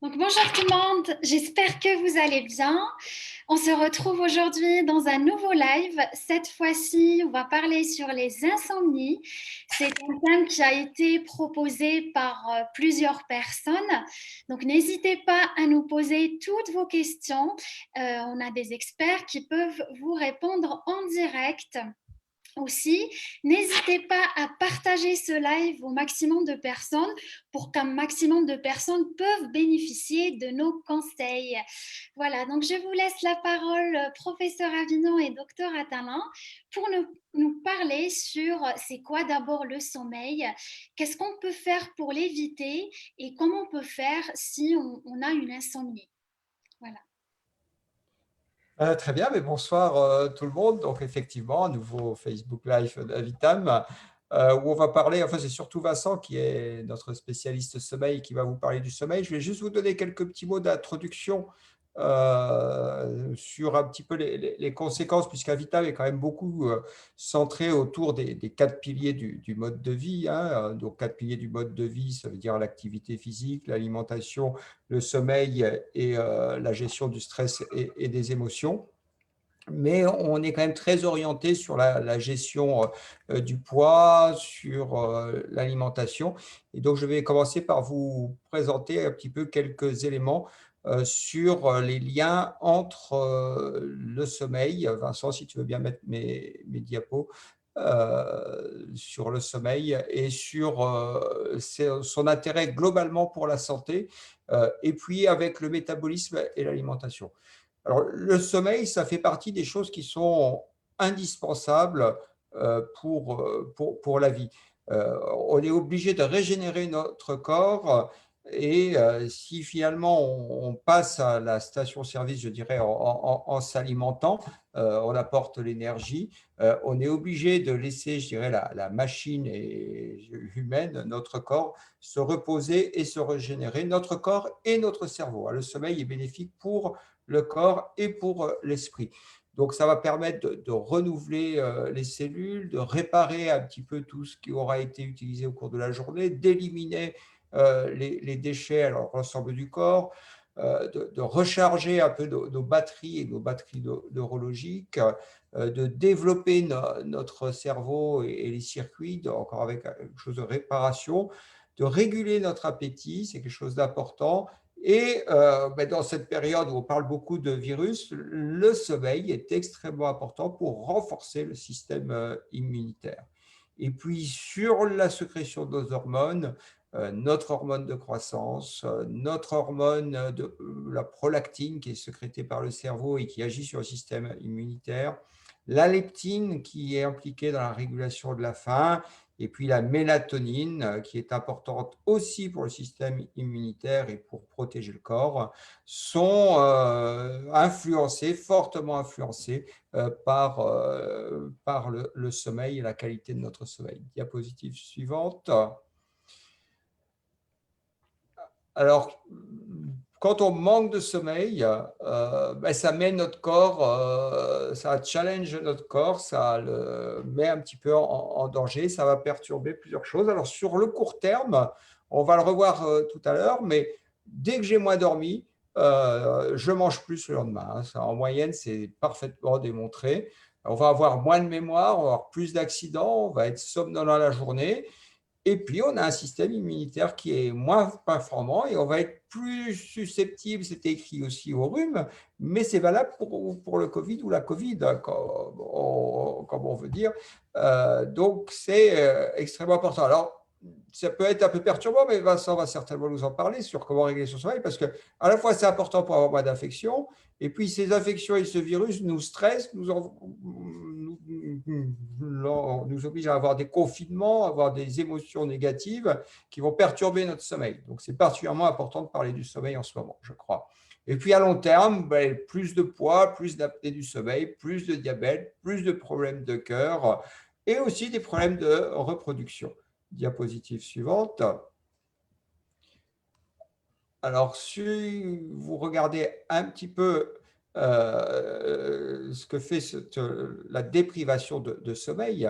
Donc bonjour tout le monde, j'espère que vous allez bien. On se retrouve aujourd'hui dans un nouveau live. Cette fois-ci, on va parler sur les insomnies. C'est un thème qui a été proposé par plusieurs personnes. Donc n'hésitez pas à nous poser toutes vos questions. On a des experts qui peuvent vous répondre en direct. Aussi, n'hésitez pas à partager ce live au maximum de personnes pour qu'un maximum de personnes peuvent bénéficier de nos conseils. Voilà, donc je vous laisse la parole, professeur Avignon et docteur Attalin, pour nous parler sur c'est quoi d'abord le sommeil, qu'est-ce qu'on peut faire pour l'éviter et comment on peut faire si on a une insomnie. Voilà. Très bien, mais bonsoir tout le monde. Donc effectivement, un nouveau Facebook Live d'Avitam où on va parler, enfin c'est surtout Vincent qui est notre spécialiste sommeil qui va vous parler du sommeil. Je vais juste vous donner quelques petits mots d'introduction sur un petit peu les conséquences, puisqu'Avitam est quand même beaucoup centré autour des quatre piliers du mode de vie, hein. Donc quatre piliers du mode de vie, ça veut dire l'activité physique, l'alimentation, le sommeil et la gestion du stress et des émotions. Mais on est quand même très orienté sur la gestion du poids, sur l'alimentation. Et donc, je vais commencer par vous présenter un petit peu quelques éléments sur les liens entre le sommeil. Vincent, si tu veux bien mettre mes diapos sur le sommeil et sur son intérêt globalement pour la santé, et puis avec le métabolisme et l'alimentation. Alors, le sommeil, ça fait partie des choses qui sont indispensables pour la vie. On est obligé de régénérer notre corps et si finalement on passe à la station-service, je dirais, en s'alimentant, on apporte l'énergie, on est obligé de laisser, je dirais, la machine humaine, notre corps, se reposer et se régénérer, notre corps et notre cerveau. Le sommeil est bénéfique pour le corps et pour l'esprit. Donc, ça va permettre de renouveler les cellules, de réparer un petit peu tout ce qui aura été utilisé au cours de la journée, d'éliminer les déchets à l'ensemble du corps, de recharger un peu nos batteries et nos batteries neurologiques, de développer notre cerveau et les circuits, encore avec quelque chose de réparation, de réguler notre appétit, c'est quelque chose d'important, et dans cette période où on parle beaucoup de virus, le sommeil est extrêmement important pour renforcer le système immunitaire. Et puis sur la sécrétion de nos hormones, notre hormone de croissance, notre hormone de la prolactine qui est sécrétée par le cerveau et qui agit sur le système immunitaire, la leptine qui est impliquée dans la régulation de la faim, et puis la mélatonine, qui est importante aussi pour le système immunitaire et pour protéger le corps, sont influencés, fortement influencés par le sommeil et la qualité de notre sommeil. Diapositive suivante. Alors, quand on manque de sommeil, ça met notre corps, ça challenge notre corps, ça le met un petit peu en danger, ça va perturber plusieurs choses. Alors, sur le court terme, on va le revoir tout à l'heure, mais dès que j'ai moins dormi, je mange plus le lendemain, hein. Ça, en moyenne, c'est parfaitement démontré. On va avoir moins de mémoire, on va avoir plus d'accidents, on va être somnolent la journée. Et puis, on a un système immunitaire qui est moins performant et on va être plus susceptible, c'est écrit aussi, au rhume, mais c'est valable pour le Covid ou la Covid, hein, comme on veut dire. Donc, c'est extrêmement important. Alors, ça peut être un peu perturbant, mais Vincent va certainement nous en parler sur comment régler son sommeil, parce que à la fois, c'est important pour avoir moins d'infections, et puis ces infections et ce virus nous stressent, nous oblige à avoir des confinements, à avoir des émotions négatives qui vont perturber notre sommeil. Donc, c'est particulièrement important de parler du sommeil en ce moment, je crois. Et puis, à long terme, plus de poids, plus d'apnée du sommeil, plus de diabète, plus de problèmes de cœur et aussi des problèmes de reproduction. Diapositive suivante. Alors, si vous regardez un petit peu ce que fait la déprivation de sommeil,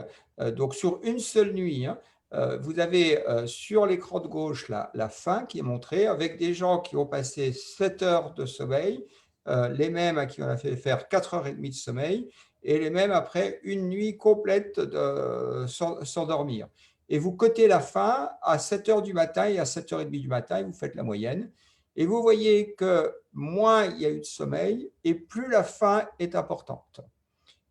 donc sur une seule nuit, hein, Vous avez sur l'écran de gauche la fin qui est montrée avec des gens qui ont passé 7 heures de sommeil, les mêmes à qui on a fait faire 4h30 de sommeil et les mêmes après une nuit complète sans dormir. Et vous cotez la fin à 7 heures du matin et à 7h30 du matin et vous faites la moyenne. Et vous voyez que moins il y a eu de sommeil et plus la faim est importante.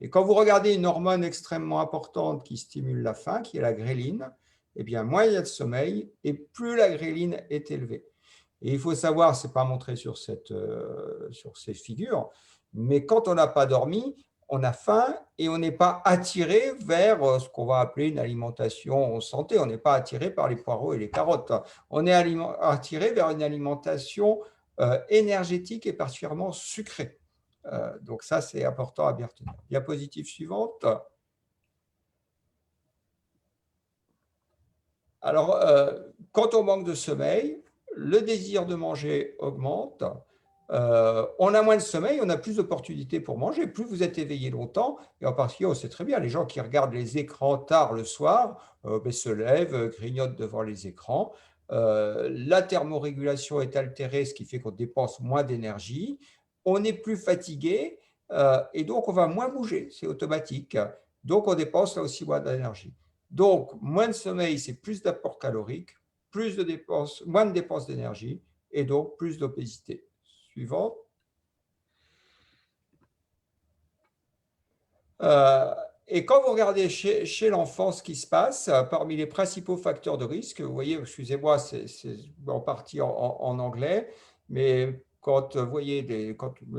Et quand vous regardez une hormone extrêmement importante qui stimule la faim, qui est la gréline, eh bien, moins il y a de sommeil et plus la gréline est élevée. Et il faut savoir, ce n'est pas montré sur ces figures, mais quand on n'a pas dormi, on a faim et on n'est pas attiré vers ce qu'on va appeler une alimentation santé. On n'est pas attiré par les poireaux et les carottes. On est attiré vers une alimentation énergétique et particulièrement sucrée. Donc ça, c'est important à bien retenir. Diapositive suivante. Alors, quand on manque de sommeil, le désir de manger augmente. On a moins de sommeil, on a plus d'opportunités pour manger. Plus vous êtes éveillé longtemps, et en particulier, on sait très bien, les gens qui regardent les écrans tard le soir se lèvent, grignotent devant les écrans. La thermorégulation est altérée, ce qui fait qu'on dépense moins d'énergie. On est plus fatigué et donc on va moins bouger, c'est automatique. Donc on dépense là aussi moins d'énergie. Donc, moins de sommeil, c'est plus d'apport calorique, plus de dépenses, moins de dépenses d'énergie et donc plus d'obésité. Suivant. Et quand vous regardez chez l'enfant ce qui se passe, parmi les principaux facteurs de risque, vous voyez, excusez-moi, c'est en partie en anglais, mais quand vous voyez,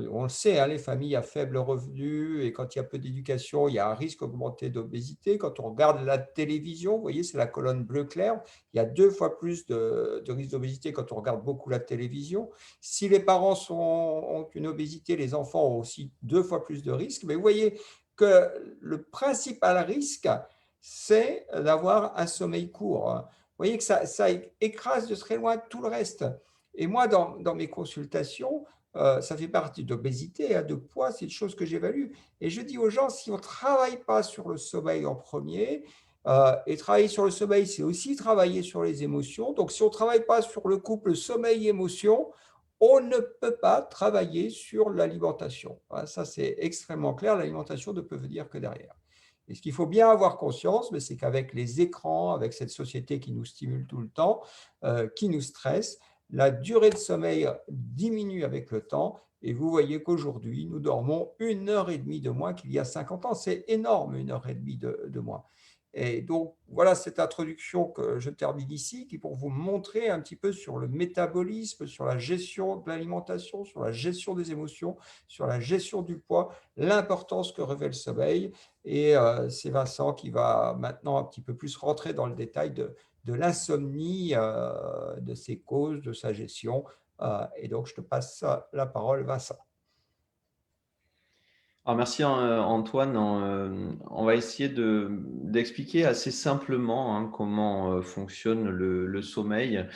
on le sait, hein, les familles à faible revenu et quand il y a peu d'éducation, il y a un risque augmenté d'obésité. Quand on regarde la télévision, vous voyez, c'est la colonne bleu clair, il y a 2 fois plus de risque d'obésité quand on regarde beaucoup la télévision. Si les parents ont une obésité, les enfants ont aussi 2 fois plus de risques. Mais vous voyez, que le principal risque, c'est d'avoir un sommeil court. Vous voyez que ça écrase de très loin tout le reste. Et moi, dans mes consultations, ça fait partie d'obésité, de poids, c'est une chose que j'évalue. Et je dis aux gens, si on ne travaille pas sur le sommeil en premier, et travailler sur le sommeil, c'est aussi travailler sur les émotions. Donc, si on ne travaille pas sur le couple sommeil-émotion, on ne peut pas travailler sur l'alimentation. Ça, c'est extrêmement clair. L'alimentation ne peut venir que derrière. Et ce qu'il faut bien avoir conscience, c'est qu'avec les écrans, avec cette société qui nous stimule tout le temps, qui nous stresse, la durée de sommeil diminue avec le temps. Et vous voyez qu'aujourd'hui, nous dormons 1h30 de moins qu'il y a 50 ans. C'est énorme, 1h30 de moins. Et donc, voilà cette introduction que je termine ici, qui est pour vous montrer un petit peu sur le métabolisme, sur la gestion de l'alimentation, sur la gestion des émotions, sur la gestion du poids, l'importance que revêt le sommeil. Et c'est Vincent qui va maintenant un petit peu plus rentrer dans le détail de l'insomnie, de ses causes, de sa gestion. Et donc, je te passe la parole, Vincent. Alors merci Antoine. On va essayer d'expliquer assez simplement comment fonctionne le sommeil.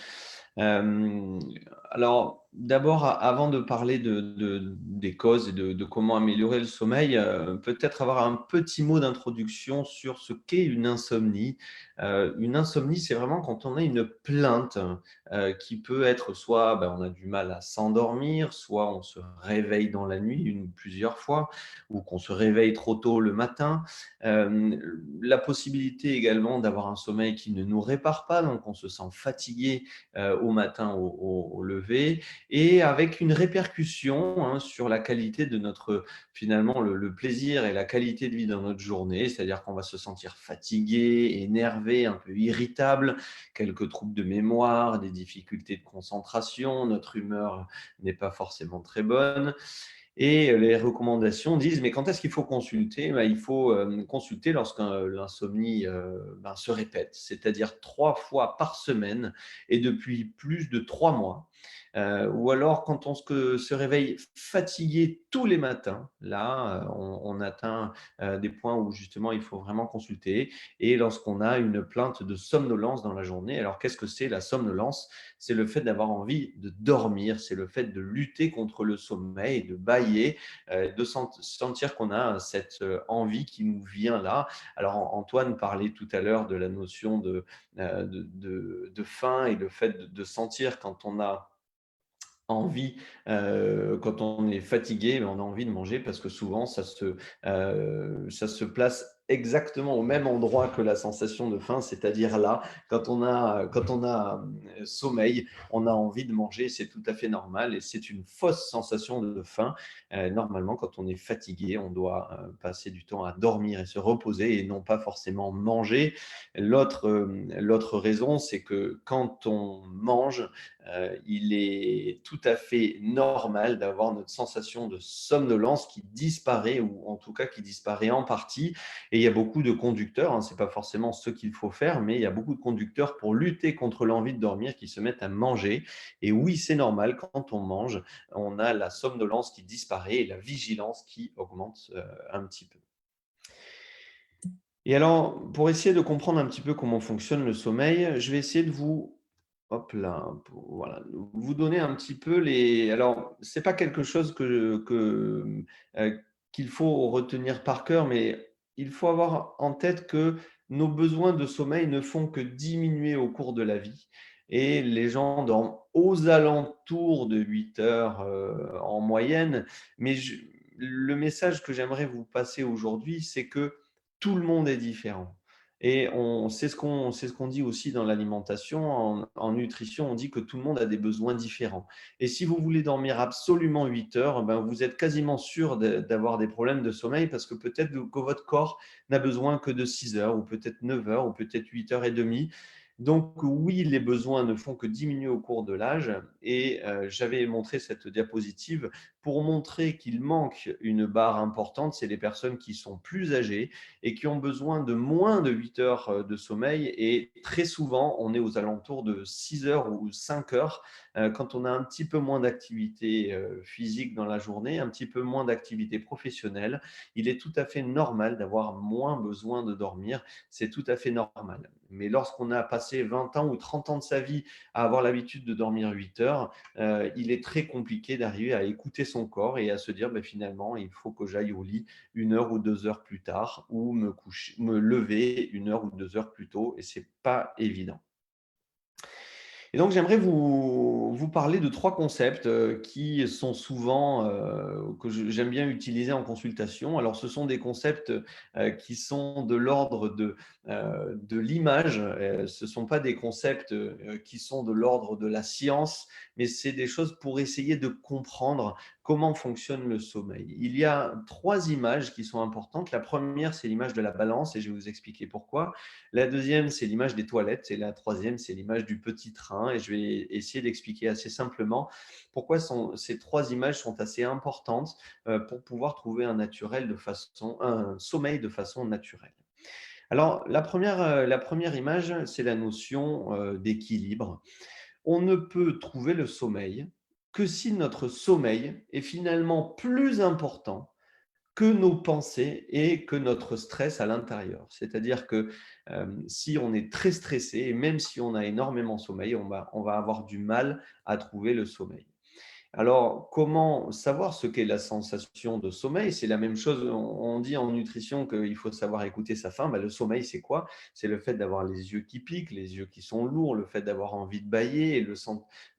Alors d'abord, avant de parler des causes et de comment améliorer le sommeil, peut-être avoir un petit mot d'introduction sur ce qu'est une insomnie. Une insomnie, c'est vraiment quand on a une plainte qui peut être soit on a du mal à s'endormir, soit on se réveille dans la nuit une ou plusieurs fois, ou qu'on se réveille trop tôt le matin. La possibilité également d'avoir un sommeil qui ne nous répare pas, donc on se sent fatigué au matin au lever, et avec une répercussion sur la qualité de notre, finalement, le plaisir et la qualité de vie dans notre journée, c'est-à-dire qu'on va se sentir fatigué, énervé, un peu irritable, quelques troubles de mémoire, des difficultés de concentration, notre humeur n'est pas forcément très bonne. Et les recommandations disent, mais quand est-ce qu'il faut consulter? Il faut consulter lorsque l'insomnie se répète, c'est-à-dire 3 fois par semaine et depuis plus de 3 mois. Ou alors quand on se réveille fatigué tous les matins, là, on atteint des points où justement il faut vraiment consulter. Et lorsqu'on a une plainte de somnolence dans la journée, alors qu'est-ce que c'est la somnolence? C'est le fait d'avoir envie de dormir, c'est le fait de lutter contre le sommeil, de bâiller, de sentir qu'on a cette envie qui nous vient là. Alors Antoine parlait tout à l'heure de la notion de faim et le fait de sentir quand on a envie, quand on est fatigué, on a envie de manger parce que souvent ça se place exactement au même endroit que la sensation de faim, c'est-à-dire là, quand on a sommeil, on a envie de manger, c'est tout à fait normal et c'est une fausse sensation de faim. Normalement, quand on est fatigué, on doit passer du temps à dormir et se reposer et non pas forcément manger. L'autre raison, c'est que quand on mange, il est tout à fait normal d'avoir notre sensation de somnolence qui disparaît, ou en tout cas qui disparaît en partie. Et il y a beaucoup de conducteurs, hein, ce n'est pas forcément ce qu'il faut faire, mais il y a beaucoup de conducteurs pour lutter contre l'envie de dormir qui se mettent à manger. Et oui, c'est normal, quand on mange, on a la somnolence qui disparaît et la vigilance qui augmente un petit peu. Et alors, pour essayer de comprendre un petit peu comment fonctionne le sommeil, je vais essayer de vous hop là, voilà, vous donner un petit peu les. Alors, c'est pas quelque chose qu'il faut retenir par cœur, mais il faut avoir en tête que nos besoins de sommeil ne font que diminuer au cours de la vie. Et les gens dorment aux alentours de 8 heures en moyenne. Mais le message que j'aimerais vous passer aujourd'hui, c'est que tout le monde est différent. Et c'est ce qu'on dit aussi dans l'alimentation, en nutrition, on dit que tout le monde a des besoins différents. Et si vous voulez dormir absolument 8 heures, ben vous êtes quasiment sûr d'avoir des problèmes de sommeil parce que peut-être que votre corps n'a besoin que de 6 heures, ou peut-être 9 heures, ou peut-être 8 heures et demie. Donc oui, les besoins ne font que diminuer au cours de l'âge. Et j'avais montré cette diapositive pour montrer qu'il manque une barre importante, c'est les personnes qui sont plus âgées et qui ont besoin de moins de 8 heures de sommeil. Et très souvent, on est aux alentours de 6 heures ou 5 heures quand on a un petit peu moins d'activité physique dans la journée, un petit peu moins d'activité professionnelle. Il est tout à fait normal d'avoir moins besoin de dormir. C'est tout à fait normal. Mais lorsqu'on a passé 20 ans ou 30 ans de sa vie à avoir l'habitude de dormir 8 heures, il est très compliqué d'arriver à écouter son corps et à se dire finalement, il faut que j'aille au lit 1 heure ou 2 heures plus tard, ou me lever 1 heure ou 2 heures plus tôt, et ce n'est pas évident. Et donc, j'aimerais vous parler de 3 concepts qui sont souvent, que j'aime bien utiliser en consultation. Alors, ce sont des concepts qui sont de l'ordre de l'image. Ce ne sont pas des concepts qui sont de l'ordre de la science, mais c'est des choses pour essayer de comprendre comment fonctionne le sommeil. Il y a 3 images qui sont importantes. La première, c'est l'image de la balance, et je vais vous expliquer pourquoi. La deuxième, c'est l'image des toilettes, et la troisième, c'est l'image du petit train. Et je vais essayer d'expliquer assez simplement pourquoi ces 3 images sont assez importantes pour pouvoir trouver un sommeil de façon naturelle. Alors, la première image, c'est la notion d'équilibre. On ne peut trouver le sommeil que si notre sommeil est finalement plus important que nos pensées et que notre stress à l'intérieur. C'est-à-dire que si on est très stressé, et même si on a énormément sommeil, on va avoir du mal à trouver le sommeil. Alors, comment savoir ce qu'est la sensation de sommeil? C'est la même chose, on dit en nutrition qu'il faut savoir écouter sa faim. Le sommeil, c'est quoi? C'est le fait d'avoir les yeux qui piquent, les yeux qui sont lourds, le fait d'avoir envie de bâiller, et le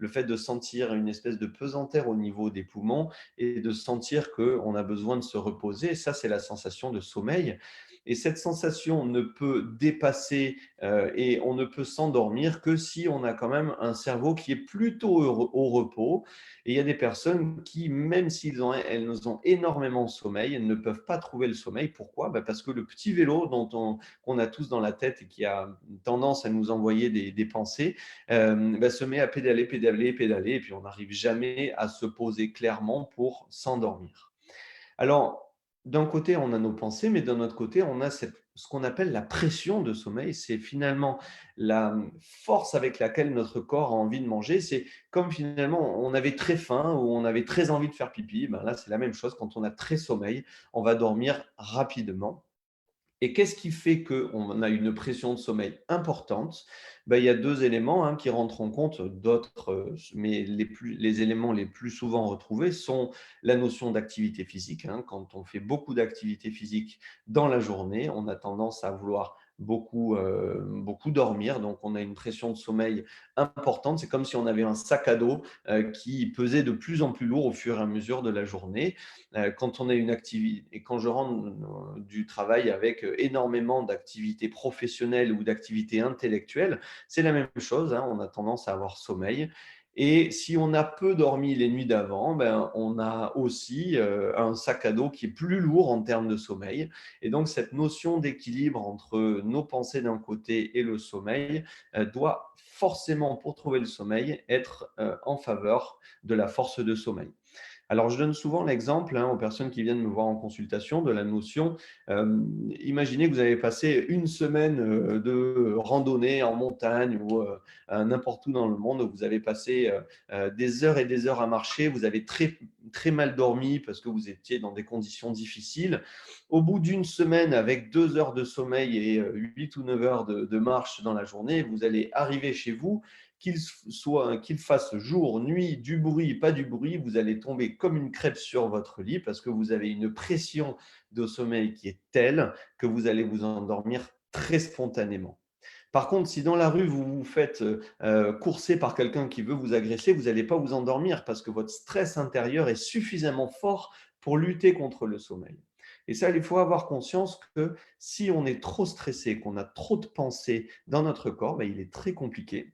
fait de sentir une espèce de pesanteur au niveau des poumons et de sentir qu'on a besoin de se reposer. Ça, c'est la sensation de sommeil. Et cette sensation ne peut dépasser et on ne peut s'endormir que si on a quand même un cerveau qui est plutôt au repos. Et il y a des personnes qui, même si elles ont énormément de sommeil, elles ne peuvent pas trouver le sommeil. Pourquoi? Parce que le petit vélo qu'on a tous dans la tête et qui a tendance à nous envoyer des pensées, se met à pédaler, pédaler, pédaler, et puis on n'arrive jamais à se poser clairement pour s'endormir. Alors, d'un côté, on a nos pensées, mais d'un autre côté, on a cette ce qu'on appelle la pression de sommeil. C'est finalement la force avec laquelle notre corps a envie de manger. C'est comme finalement on avait très faim ou on avait très envie de faire pipi. Ben là, c'est la même chose. Quand on a très sommeil, on va dormir rapidement. Et qu'est-ce qui fait qu'on a une pression de sommeil importante? Ben, il y a deux éléments qui rentrent en compte, d'autres, mais les éléments les plus souvent retrouvés sont la notion d'activité physique. Quand on fait beaucoup d'activité physique dans la journée, on a tendance à vouloir beaucoup dormir, donc on a une pression de sommeil importante. C'est comme si on avait un sac à dos qui pesait de plus en plus lourd au fur et à mesure de la journée. Quand on a une activité, et quand je rentre du travail avec énormément d'activités professionnelles ou d'activités intellectuelles, c'est la même chose, on a tendance à avoir sommeil. Et si on a peu dormi les nuits d'avant, ben, on a aussi un sac à dos qui est plus lourd en termes de sommeil. Et donc, cette notion d'équilibre entre nos pensées d'un côté et le sommeil doit forcément, pour trouver le sommeil, être en faveur de la force de sommeil. Alors, je donne souvent l'exemple aux personnes qui viennent me voir en consultation de la notion, imaginez que vous avez passé une semaine de randonnée en montagne ou n'importe où dans le monde, où vous avez passé des heures et des heures à marcher, vous avez très, très mal dormi parce que vous étiez dans des conditions difficiles. Au bout d'une semaine, avec 2 heures de sommeil et 8 ou 9 heures de marche dans la journée, vous allez arriver chez vous, qu'il fasse jour, nuit, du bruit, pas du bruit, vous allez tomber comme une crêpe sur votre lit parce que vous avez une pression de sommeil qui est telle que vous allez vous endormir très spontanément. Par contre, si dans la rue, vous vous faites courser par quelqu'un qui veut vous agresser, vous n'allez pas vous endormir parce que votre stress intérieur est suffisamment fort pour lutter contre le sommeil. Et ça, il faut avoir conscience que si on est trop stressé, qu'on a trop de pensées dans notre corps, il est très compliqué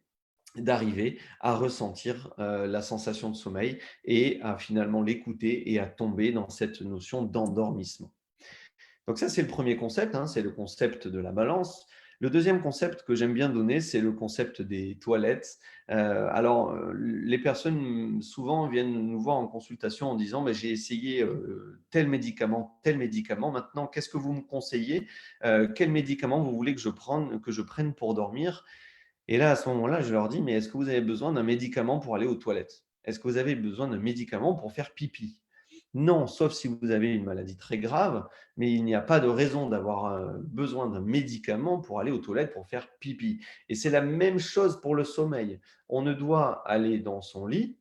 d'arriver à ressentir la sensation de sommeil et à finalement l'écouter et à tomber dans cette notion d'endormissement. Donc ça, c'est le premier concept, c'est le concept de la balance. Le deuxième concept que j'aime bien donner, c'est le concept des toilettes. Les personnes souvent viennent nous voir en consultation en disant j'ai essayé tel médicament, maintenant qu'est-ce que vous me conseillez? Quel médicament vous voulez que je prenne pour dormir? Et là, à ce moment-là, je leur dis, mais est-ce que vous avez besoin d'un médicament pour aller aux toilettes? Est-ce que vous avez besoin d'un médicament pour faire pipi? Non, sauf si vous avez une maladie très grave, mais il n'y a pas de raison d'avoir besoin d'un médicament pour aller aux toilettes pour faire pipi. Et c'est la même chose pour le sommeil. On ne doit aller dans son lit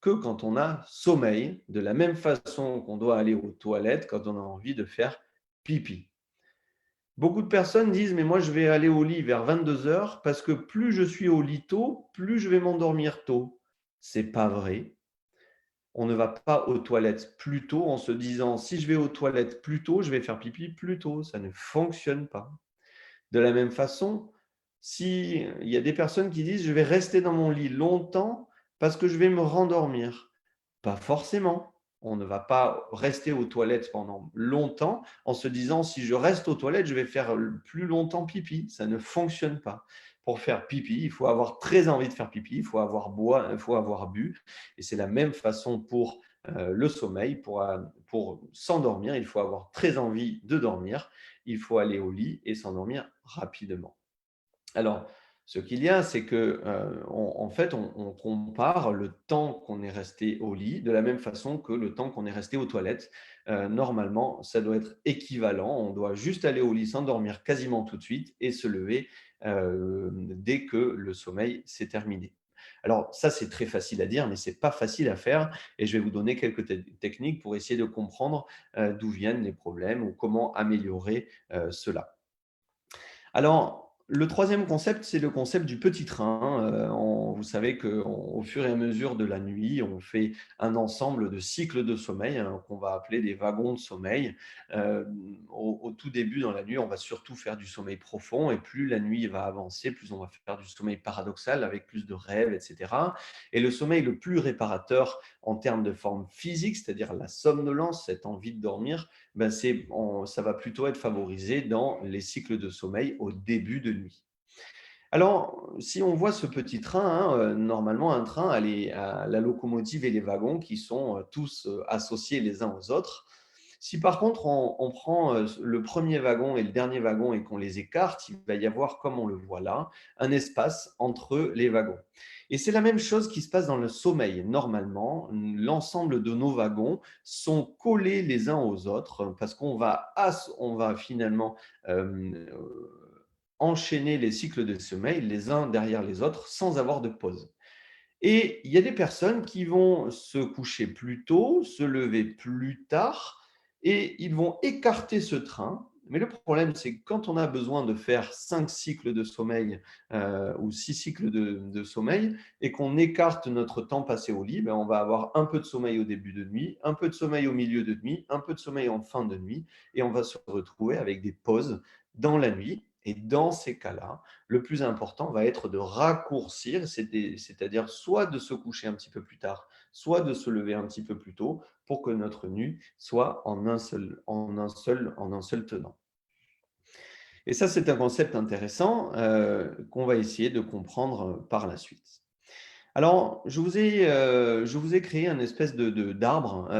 que quand on a sommeil, de la même façon qu'on doit aller aux toilettes quand on a envie de faire pipi. Beaucoup de personnes disent, mais moi je vais aller au lit vers 22 heures parce que plus je suis au lit tôt, plus je vais m'endormir tôt. C'est pas vrai. On ne va pas aux toilettes plus tôt en se disant, si je vais aux toilettes plus tôt, je vais faire pipi plus tôt. Ça ne fonctionne pas. De la même façon, si il y a des personnes qui disent, je vais rester dans mon lit longtemps parce que je vais me rendormir. Pas forcément. On ne va pas rester aux toilettes pendant longtemps en se disant, si je reste aux toilettes, je vais faire plus longtemps pipi. Ça ne fonctionne pas. Pour faire pipi, il faut avoir très envie de faire pipi, il faut avoir bu. Et c'est la même façon pour le sommeil. Pour s'endormir, il faut avoir très envie de dormir. Il faut aller au lit et s'endormir rapidement. Alors, ce qu'il y a, c'est que, en fait, on compare le temps qu'on est resté au lit de la même façon que le temps qu'on est resté aux toilettes. Normalement, ça doit être équivalent. On doit juste aller au lit, s'endormir quasiment tout de suite et se lever dès que le sommeil s'est terminé. Alors ça, c'est très facile à dire, mais ce n'est pas facile à faire et je vais vous donner quelques techniques pour essayer de comprendre d'où viennent les problèmes ou comment améliorer cela. Alors, le troisième concept, c'est le concept du petit train. Vous savez qu'au fur et à mesure de la nuit, on fait un ensemble de cycles de sommeil qu'on va appeler des wagons de sommeil. Au tout début, dans la nuit, on va surtout faire du sommeil profond et plus la nuit va avancer, plus on va faire du sommeil paradoxal avec plus de rêves, etc. Et le sommeil le plus réparateur en termes de forme physique, c'est-à-dire la somnolence, cette envie de dormir, ça va plutôt être favorisé dans les cycles de sommeil au début de nuit. Alors, si on voit ce petit train, normalement, un train a la locomotive et les wagons qui sont tous associés les uns aux autres. Si par contre, on prend le premier wagon et le dernier wagon et qu'on les écarte, il va y avoir, comme on le voit là, un espace entre les wagons. Et c'est la même chose qui se passe dans le sommeil. Normalement, l'ensemble de nos wagons sont collés les uns aux autres parce qu'on va finalement enchaîner les cycles de sommeil les uns derrière les autres sans avoir de pause. Et il y a des personnes qui vont se coucher plus tôt, se lever plus tard, et ils vont écarter ce train. Mais le problème, c'est que quand on a besoin de faire 5 cycles de sommeil ou 6 cycles de sommeil et qu'on écarte notre temps passé au lit, ben on va avoir un peu de sommeil au début de nuit, un peu de sommeil au milieu de nuit, un peu de sommeil en fin de nuit, et on va se retrouver avec des pauses dans la nuit. Et dans ces cas-là, le plus important va être de raccourcir, c'est-à-dire soit de se coucher un petit peu plus tard, soit de se lever un petit peu plus tôt pour que notre nuit soit en un seul tenant. Et ça, c'est un concept intéressant qu'on va essayer de comprendre par la suite. Alors, je vous ai créé un espèce d'arbre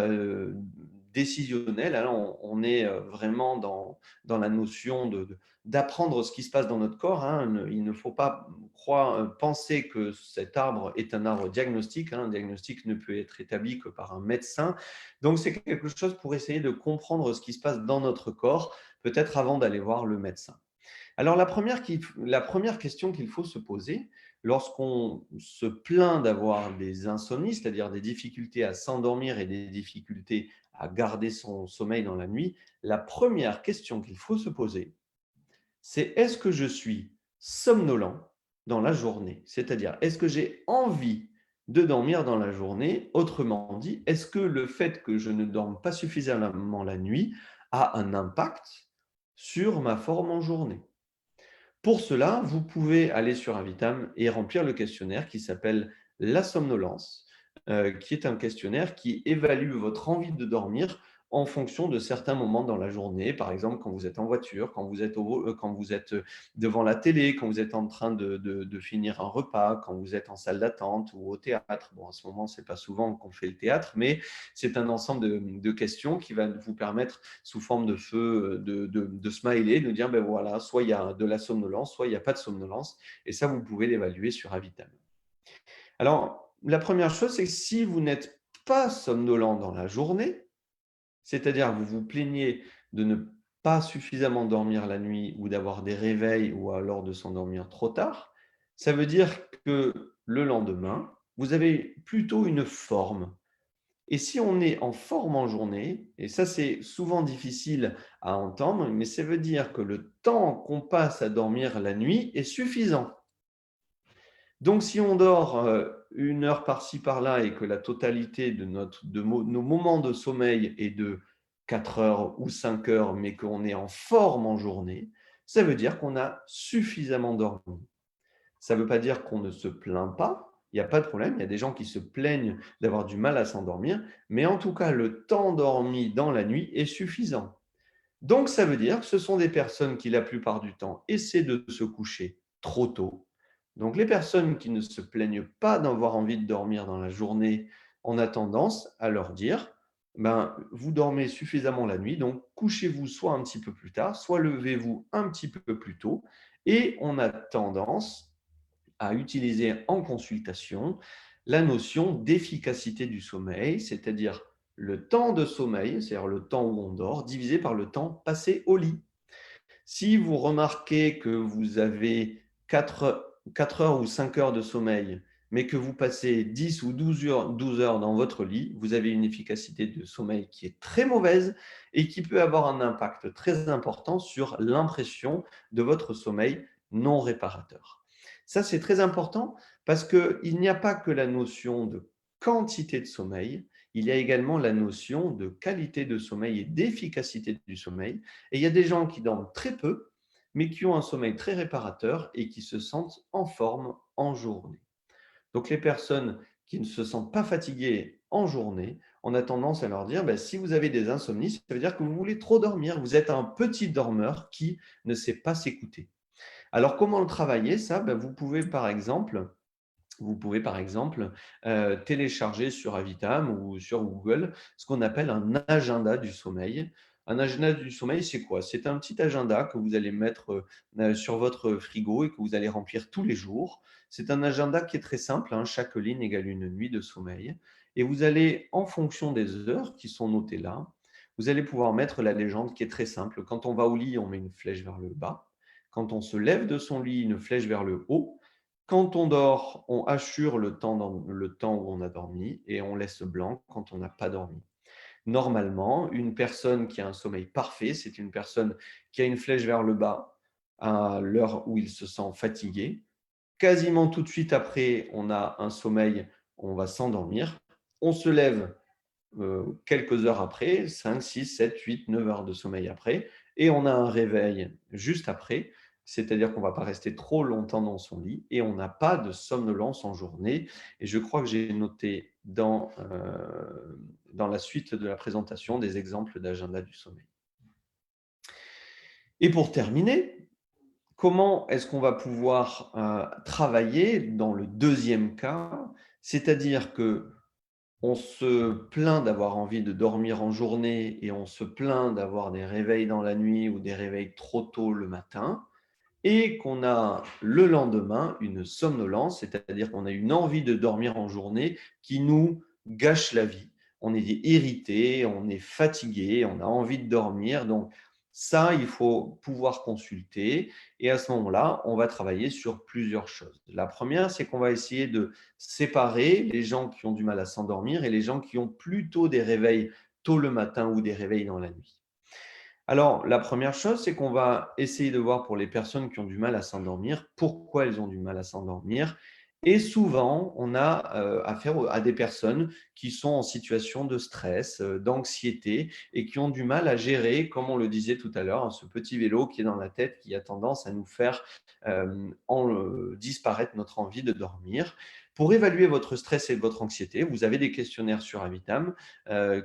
décisionnel. Alors, on est vraiment dans la notion d'apprendre ce qui se passe dans notre corps, hein. Il ne faut pas penser que cet arbre est un arbre diagnostique, hein. Un diagnostic ne peut être établi que par un médecin. Donc, c'est quelque chose pour essayer de comprendre ce qui se passe dans notre corps, peut-être avant d'aller voir le médecin. Alors, la première question qu'il faut se poser lorsqu'on se plaint d'avoir des insomnies, c'est-à-dire des difficultés à s'endormir et des difficultés à garder son sommeil dans la nuit, la première question qu'il faut se poser, c'est est-ce que je suis somnolent dans la journée? C'est-à-dire, est-ce que j'ai envie de dormir dans la journée? Autrement dit, est-ce que le fait que je ne dorme pas suffisamment la nuit a un impact sur ma forme en journée? Pour cela, vous pouvez aller sur Avitam et remplir le questionnaire qui s'appelle la somnolence, qui est un questionnaire qui évalue votre envie de dormir en fonction de certains moments dans la journée. Par exemple, quand vous êtes en voiture, quand vous êtes devant la télé, quand vous êtes en train de finir un repas, quand vous êtes en salle d'attente ou au théâtre. Bon, en ce moment, ce n'est pas souvent qu'on fait le théâtre, mais c'est un ensemble de questions qui va vous permettre, sous forme de feu, de smiley, de dire, ben voilà, soit il y a de la somnolence, soit il n'y a pas de somnolence. Et ça, vous pouvez l'évaluer sur Avitam. Alors, la première chose, c'est que si vous n'êtes pas somnolent dans la journée, c'est-à-dire vous vous plaignez de ne pas suffisamment dormir la nuit ou d'avoir des réveils ou alors de s'endormir trop tard, ça veut dire que le lendemain, vous avez plutôt une forme. Et si on est en forme en journée, et ça c'est souvent difficile à entendre, mais ça veut dire que le temps qu'on passe à dormir la nuit est suffisant. Donc, si on dort 1 heure par-ci par-là et que la totalité de nos moments de sommeil est de 4 heures ou 5 heures, mais qu'on est en forme en journée, ça veut dire qu'on a suffisamment dormi. Ça ne veut pas dire qu'on ne se plaint pas, il n'y a pas de problème, il y a des gens qui se plaignent d'avoir du mal à s'endormir, mais en tout cas, le temps dormi dans la nuit est suffisant. Donc, ça veut dire que ce sont des personnes qui, la plupart du temps, essaient de se coucher trop tôt. Donc, les personnes qui ne se plaignent pas d'avoir envie de dormir dans la journée, on a tendance à leur dire, ben, vous dormez suffisamment la nuit, donc couchez-vous soit un petit peu plus tard, soit levez-vous un petit peu plus tôt. Et on a tendance à utiliser en consultation la notion d'efficacité du sommeil, c'est-à-dire le temps de sommeil, c'est-à-dire le temps où on dort, divisé par le temps passé au lit. Si vous remarquez que vous avez 4 heures ou 5 heures de sommeil, mais que vous passez 10 ou 12 heures dans votre lit, vous avez une efficacité de sommeil qui est très mauvaise et qui peut avoir un impact très important sur l'impression de votre sommeil non réparateur. Ça, c'est très important parce qu'il n'y a pas que la notion de quantité de sommeil, il y a également la notion de qualité de sommeil et d'efficacité du sommeil. Et il y a des gens qui dorment très peu, mais qui ont un sommeil très réparateur et qui se sentent en forme en journée. Donc les personnes qui ne se sentent pas fatiguées en journée, on a tendance à leur dire, si vous avez des insomnies, ça veut dire que vous voulez trop dormir. Vous êtes un petit dormeur qui ne sait pas s'écouter. Alors comment le travailler ça? Vous pouvez par exemple vous pouvez par exemple télécharger sur Avitam ou sur Google ce qu'on appelle un agenda du sommeil. Un agenda du sommeil, c'est quoi? C'est un petit agenda que vous allez mettre sur votre frigo et que vous allez remplir tous les jours. C'est un agenda qui est très simple, hein, chaque ligne égale une nuit de sommeil. Et vous allez, en fonction des heures qui sont notées là, vous allez pouvoir mettre la légende qui est très simple. Quand on va au lit, on met une flèche vers le bas. Quand on se lève de son lit, une flèche vers le haut. Quand on dort, on assure le temps où on a dormi et on laisse blanc quand on n'a pas dormi. Normalement, une personne qui a un sommeil parfait, c'est une personne qui a une flèche vers le bas à l'heure où il se sent fatigué. Quasiment tout de suite après, on a un sommeil, on va s'endormir. On se lève quelques heures après, 5, 6, 7, 8, 9 heures de sommeil après, et on a un réveil juste après, c'est-à-dire qu'on ne va pas rester trop longtemps dans son lit et on n'a pas de somnolence en journée. Et je crois que j'ai noté dans la suite de la présentation des exemples d'agenda du sommeil. Et pour terminer, comment est-ce qu'on va pouvoir travailler dans le deuxième cas, c'est-à-dire que on se plaint d'avoir envie de dormir en journée et on se plaint d'avoir des réveils dans la nuit ou des réveils trop tôt le matin et qu'on a le lendemain une somnolence, c'est-à-dire qu'on a une envie de dormir en journée qui nous gâche la vie. On est irrité, on est fatigué, on a envie de dormir. Donc ça, il faut pouvoir consulter. Et à ce moment-là, on va travailler sur plusieurs choses. La première, c'est qu'on va essayer de séparer les gens qui ont du mal à s'endormir et les gens qui ont plutôt des réveils tôt le matin ou des réveils dans la nuit. Alors, la première chose, c'est qu'on va essayer de voir pour les personnes qui ont du mal à s'endormir, pourquoi elles ont du mal à s'endormir. Et souvent, on a affaire à des personnes qui sont en situation de stress, d'anxiété et qui ont du mal à gérer, comme on le disait tout à l'heure, hein, ce petit vélo qui est dans la tête qui a tendance à nous faire disparaître notre envie de dormir. Pour évaluer votre stress et votre anxiété, vous avez des questionnaires sur Avitam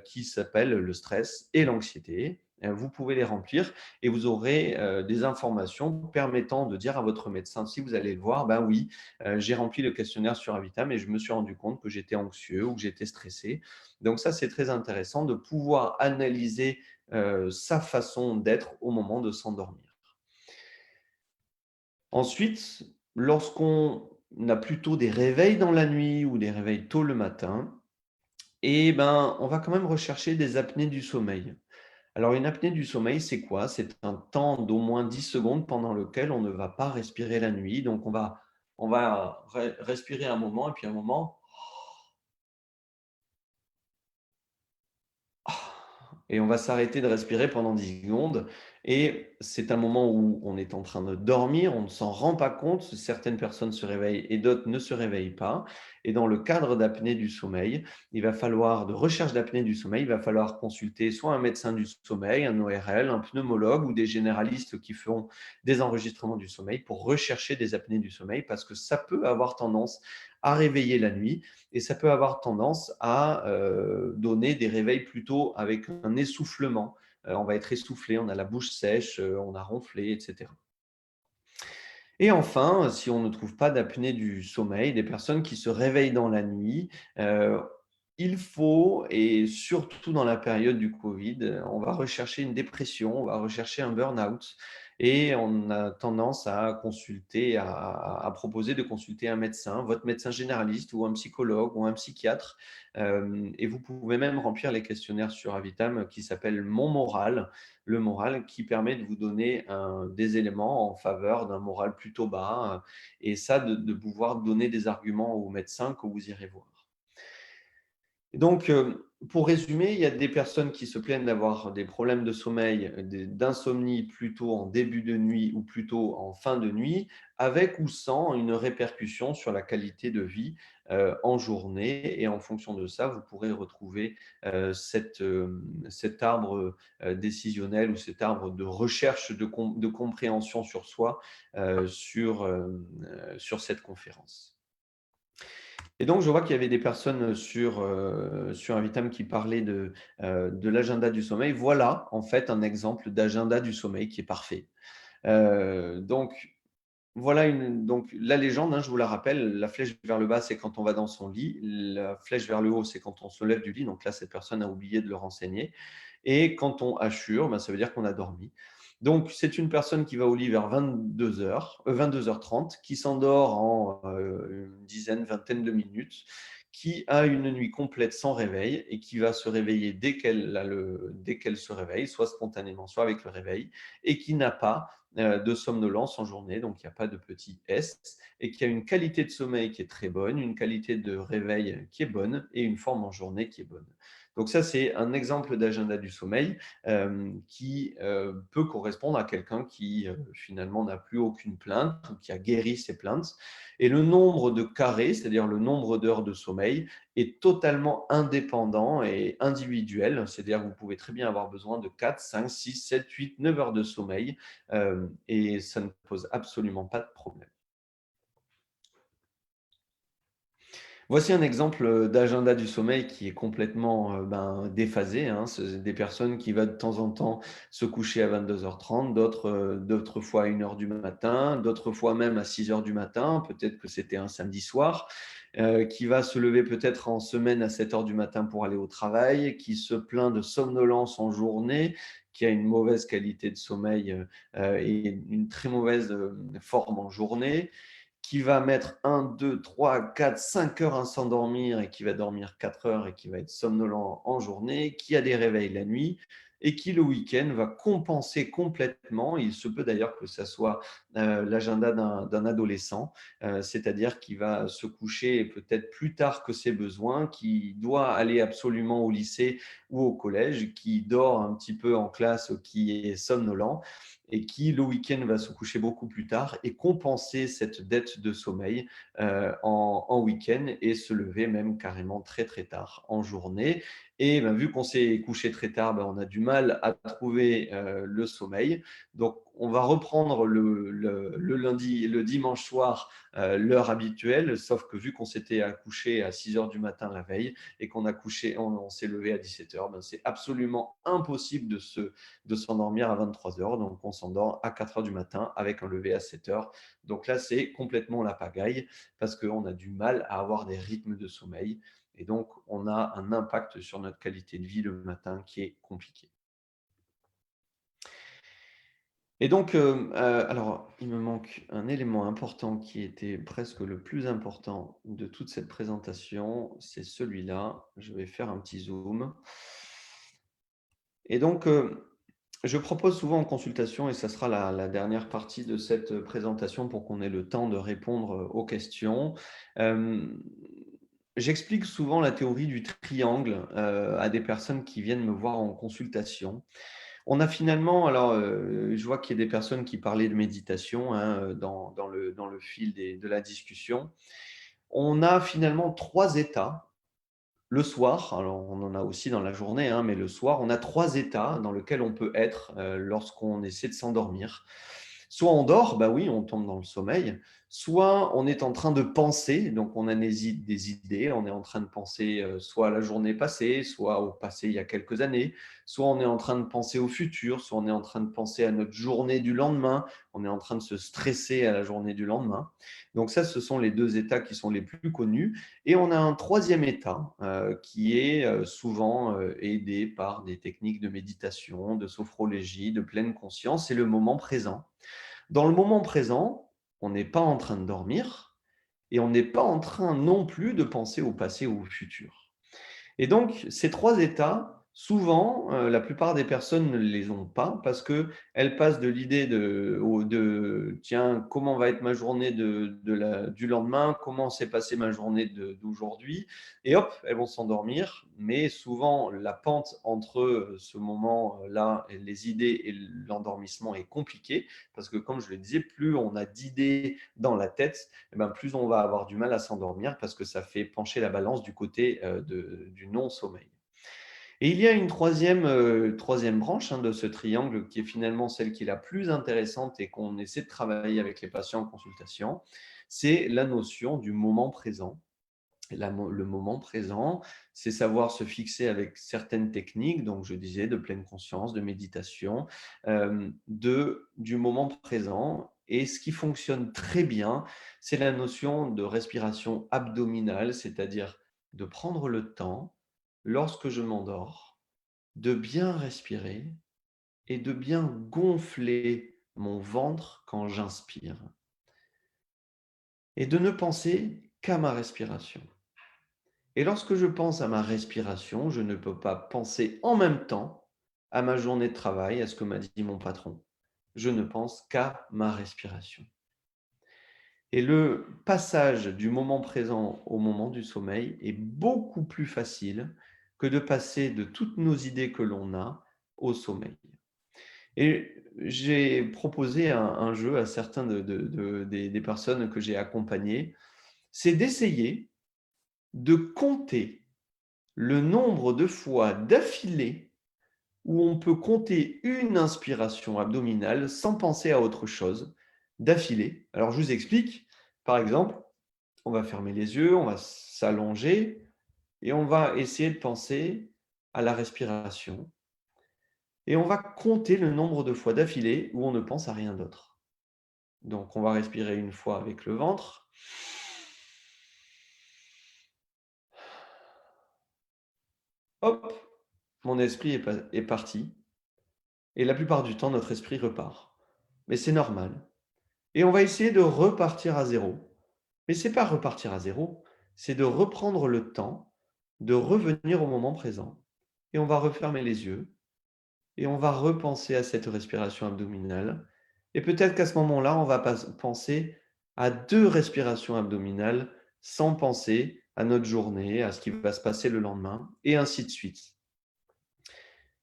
qui s'appellent le stress et l'anxiété. Vous pouvez les remplir et vous aurez des informations permettant de dire à votre médecin, si vous allez le voir, ben oui, j'ai rempli le questionnaire sur Avitam et je me suis rendu compte que j'étais anxieux ou que j'étais stressé. Donc ça, c'est très intéressant de pouvoir analyser sa façon d'être au moment de s'endormir. Ensuite, lorsqu'on a plutôt des réveils dans la nuit ou des réveils tôt le matin, eh ben, on va quand même rechercher des apnées du sommeil. Alors, une apnée du sommeil, c'est quoi? C'est un temps d'au moins 10 secondes pendant lequel on ne va pas respirer la nuit. Donc, on va respirer un moment et puis un moment, et on va s'arrêter de respirer pendant 10 secondes. Et c'est un moment où on est en train de dormir, on ne s'en rend pas compte. Certaines personnes se réveillent et d'autres ne se réveillent pas. Et dans le cadre d'apnée du sommeil, de recherche d'apnée du sommeil, il va falloir consulter soit un médecin du sommeil, un ORL, un pneumologue ou des généralistes qui feront des enregistrements du sommeil pour rechercher des apnées du sommeil parce que ça peut avoir tendance à réveiller la nuit et ça peut avoir tendance à donner des réveils plutôt avec un essoufflement. On va être essoufflé, on a la bouche sèche, on a ronflé, etc. Et enfin, si on ne trouve pas d'apnée du sommeil, des personnes qui se réveillent dans la nuit, il faut, et surtout dans la période du Covid, on va rechercher une dépression, on va rechercher un burn-out et on a tendance à consulter, à proposer de consulter un médecin, votre médecin généraliste ou un psychologue ou un psychiatre. Et vous pouvez même remplir les questionnaires sur Avitam qui s'appellent Mon Moral, le moral qui permet de vous donner des éléments en faveur d'un moral plutôt bas et ça, de pouvoir donner des arguments aux médecins que vous irez voir. Et donc, pour résumer, il y a des personnes qui se plaignent d'avoir des problèmes de sommeil, d'insomnie plutôt en début de nuit ou plutôt en fin de nuit, avec ou sans une répercussion sur la qualité de vie en journée. Et en fonction de ça, vous pourrez retrouver cet arbre décisionnel ou cet arbre de recherche de compréhension sur soi sur cette conférence. Et donc, je vois qu'il y avait des personnes sur Invitam qui parlaient de l'agenda du sommeil. Voilà, en fait, un exemple d'agenda du sommeil qui est parfait. Donc, voilà donc la légende, hein, je vous la rappelle, la flèche vers le bas, c'est quand on va dans son lit. La flèche vers le haut, c'est quand on se lève du lit. Donc là, cette personne a oublié de le renseigner. Et quand on hachure, ben, ça veut dire qu'on a dormi. Donc, c'est une personne qui va au lit vers 22h, 22h30, qui s'endort en une dizaine, vingtaine de minutes, qui a une nuit complète sans réveil et qui va se réveiller dès qu'elle se réveille, soit spontanément, soit avec le réveil, et qui n'a pas de somnolence en journée, donc il n'y a pas de petit S, et qui a une qualité de sommeil qui est très bonne, une qualité de réveil qui est bonne et une forme en journée qui est bonne. Donc ça, c'est un exemple d'agenda du sommeil qui peut correspondre à quelqu'un qui finalement n'a plus aucune plainte ou qui a guéri ses plaintes. Et le nombre de carrés, c'est-à-dire le nombre d'heures de sommeil, est totalement indépendant et individuel. C'est-à-dire que vous pouvez très bien avoir besoin de 4, 5, 6, 7, 8, 9 heures de sommeil et ça ne pose absolument pas de problème. Voici un exemple d'agenda du sommeil qui est complètement déphasé, hein. C'est des personnes qui vont de temps en temps se coucher à 22h30, d'autres fois à 1h du matin, d'autres fois même à 6h du matin, peut-être que c'était un samedi soir, qui va se lever peut-être en semaine à 7h du matin pour aller au travail, qui se plaint de somnolence en journée, qui a une mauvaise qualité de sommeil et une très mauvaise forme en journée, qui va mettre 1, 2, 3, 4, 5 heures à s'endormir et qui va dormir 4 heures et qui va être somnolent en journée, qui a des réveils la nuit et qui le week-end va compenser complètement. Il se peut d'ailleurs que ça soit l'agenda d'un adolescent, c'est-à-dire qui va se coucher peut-être plus tard que ses besoins, qui doit aller absolument au lycée ou au collège, qui dort un petit peu en classe, qui est somnolent et qui, le week-end, va se coucher beaucoup plus tard et compenser cette dette de sommeil en week-end et se lever même carrément très, très tard en journée. Et ben, vu qu'on s'est couché très tard, ben, on a du mal à trouver le sommeil. Donc, on va reprendre le lundi, le dimanche soir, l'heure habituelle, sauf que vu qu'on s'était couché à 6 heures du matin la veille et qu'on a couché, on s'est levé à 17 heures, ben, c'est absolument impossible de s'endormir à 23 heures. Donc, on s'endort à 4 heures du matin avec un lever à 7 heures. Donc là, c'est complètement la pagaille parce qu'on a du mal à avoir des rythmes de sommeil. Et donc, on a un impact sur notre qualité de vie le matin qui est compliqué. Et donc, alors, il me manque un élément important qui était presque le plus important de toute cette présentation, c'est celui-là. Je vais faire un petit zoom. Et donc, je propose souvent en consultation, et ça sera la dernière partie de cette présentation pour qu'on ait le temps de répondre aux questions. J'explique souvent la théorie du triangle à des personnes qui viennent me voir en consultation. On a finalement, alors je vois qu'il y a des personnes qui parlaient de méditation hein, dans le fil de la discussion. On a finalement 3 états. Le soir, alors on en a aussi dans la journée, hein, mais le soir, on a 3 états dans lesquels on peut être lorsqu'on essaie de s'endormir. Soit on dort, bah oui, on tombe dans le sommeil. Soit on est en train de penser, donc on a des idées, on est en train de penser soit à la journée passée, soit au passé il y a quelques années, soit on est en train de penser au futur, soit on est en train de penser à notre journée du lendemain, on est en train de se stresser à la journée du lendemain. Donc ça, ce sont les 2 états qui sont les plus connus. Et on a un troisième état qui est souvent aidé par des techniques de méditation, de sophrologie, de pleine conscience, c'est le moment présent. Dans le moment présent, on n'est pas en train de dormir et on n'est pas en train non plus de penser au passé ou au futur. Et donc, ces 3 états, souvent, la plupart des personnes ne les ont pas parce qu'elles passent de l'idée de tiens, comment va être ma journée du lendemain, comment s'est passée ma journée d'aujourd'hui, et hop, elles vont s'endormir. Mais souvent, la pente entre ce moment-là, et les idées et l'endormissement est compliquée parce que, comme je le disais, plus on a d'idées dans la tête, eh ben, plus on va avoir du mal à s'endormir parce que ça fait pencher la balance du côté du non-sommeil. Et il y a une troisième branche hein, de ce triangle qui est finalement celle qui est la plus intéressante et qu'on essaie de travailler avec les patients en consultation, c'est la notion du moment présent. Le moment présent, c'est savoir se fixer avec certaines techniques, donc je disais de pleine conscience, de méditation, du moment présent Et ce qui fonctionne très bien, c'est la notion de respiration abdominale, c'est-à-dire de prendre le temps, lorsque je m'endors, de bien respirer et de bien gonfler mon ventre quand j'inspire. Et de ne penser qu'à ma respiration. Et lorsque je pense à ma respiration, je ne peux pas penser en même temps à ma journée de travail, à ce que m'a dit mon patron. Je ne pense qu'à ma respiration. Et le passage du moment présent au moment du sommeil est beaucoup plus facile que de passer de toutes nos idées que l'on a au sommeil. Et j'ai proposé un jeu à certains des personnes que j'ai accompagnées, c'est d'essayer de compter le nombre de fois d'affilée où on peut compter une inspiration abdominale sans penser à autre chose, d'affilée. Alors, je vous explique. Par exemple, on va fermer les yeux, on va s'allonger et on va essayer de penser à la respiration. Et on va compter le nombre de fois d'affilée où on ne pense à rien d'autre. Donc, on va respirer une fois avec le ventre. Hop, mon esprit est parti. Et la plupart du temps, notre esprit repart. Mais c'est normal. Et on va essayer de repartir à zéro. Mais ce n'est pas repartir à zéro, c'est de reprendre le temps, de revenir au moment présent. Et on va refermer les yeux et on va repenser à cette respiration abdominale. Et peut-être qu'à ce moment-là, on va penser à 2 respirations abdominales sans penser à notre journée, à ce qui va se passer le lendemain, et ainsi de suite.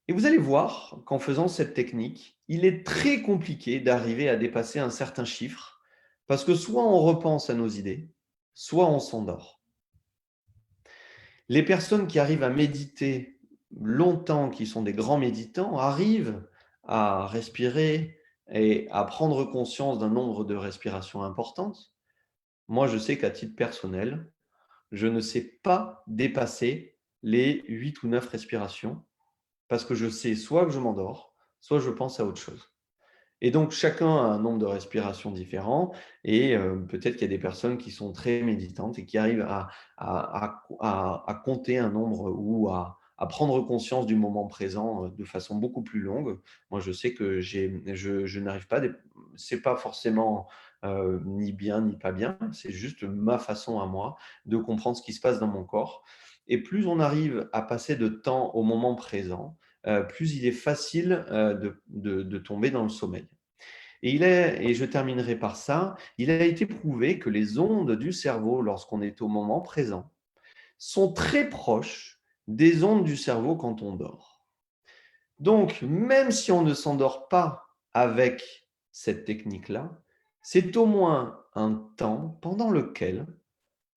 Et vous allez voir qu'en faisant cette technique, il est très compliqué d'arriver à dépasser un certain chiffre parce que soit on repense à nos idées, soit on s'endort. Les personnes qui arrivent à méditer longtemps, qui sont des grands méditants, arrivent à respirer et à prendre conscience d'un nombre de respirations importantes. Moi, je sais qu'à titre personnel, je ne sais pas dépasser les 8 ou 9 respirations parce que je sais soit que je m'endors, soit je pense à autre chose. Et donc, chacun a un nombre de respirations différents et peut-être qu'il y a des personnes qui sont très méditantes et qui arrivent à compter un nombre ou à prendre conscience du moment présent de façon beaucoup plus longue. Moi, je sais que je n'arrive pas, c'est pas forcément ni bien ni pas bien, c'est juste ma façon à moi de comprendre ce qui se passe dans mon corps. Et plus on arrive à passer de temps au moment présent, plus il est facile de tomber dans le sommeil. Et je terminerai par ça, il a été prouvé que les ondes du cerveau, lorsqu'on est au moment présent, sont très proches des ondes du cerveau quand on dort. Donc, même si on ne s'endort pas avec cette technique-là, c'est au moins un temps pendant lequel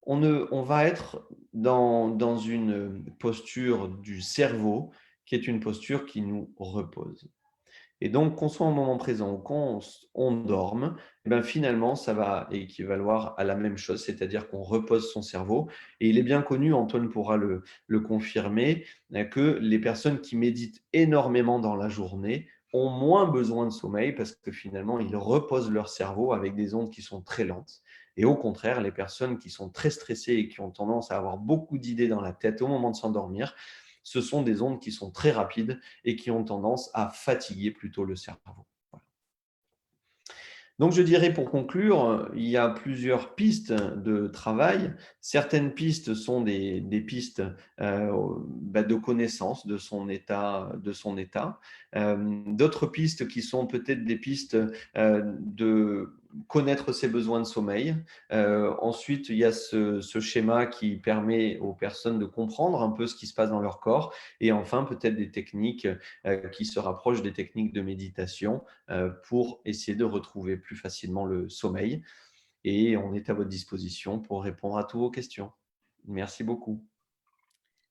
on va être dans une posture du cerveau qui est une posture qui nous repose. Et donc, qu'on soit au moment présent ou qu'on dorme, eh ben, finalement, ça va équivaloir à la même chose, c'est-à-dire qu'on repose son cerveau. Et il est bien connu, Antoine pourra le confirmer, que les personnes qui méditent énormément dans la journée ont moins besoin de sommeil parce que finalement, ils reposent leur cerveau avec des ondes qui sont très lentes. Et au contraire, les personnes qui sont très stressées et qui ont tendance à avoir beaucoup d'idées dans la tête au moment de s'endormir, ce sont des ondes qui sont très rapides et qui ont tendance à fatiguer plutôt le cerveau. Voilà. Donc, je dirais pour conclure, il y a plusieurs pistes de travail. Certaines pistes sont des pistes de connaissance de son état. D'autres pistes qui sont peut-être des pistes de connaître ses besoins de sommeil. Ensuite, il y a ce schéma qui permet aux personnes de comprendre un peu ce qui se passe dans leur corps. Et enfin, peut-être des techniques qui se rapprochent des techniques de méditation pour essayer de retrouver plus facilement le sommeil. Et on est à votre disposition pour répondre à toutes vos questions. Merci beaucoup.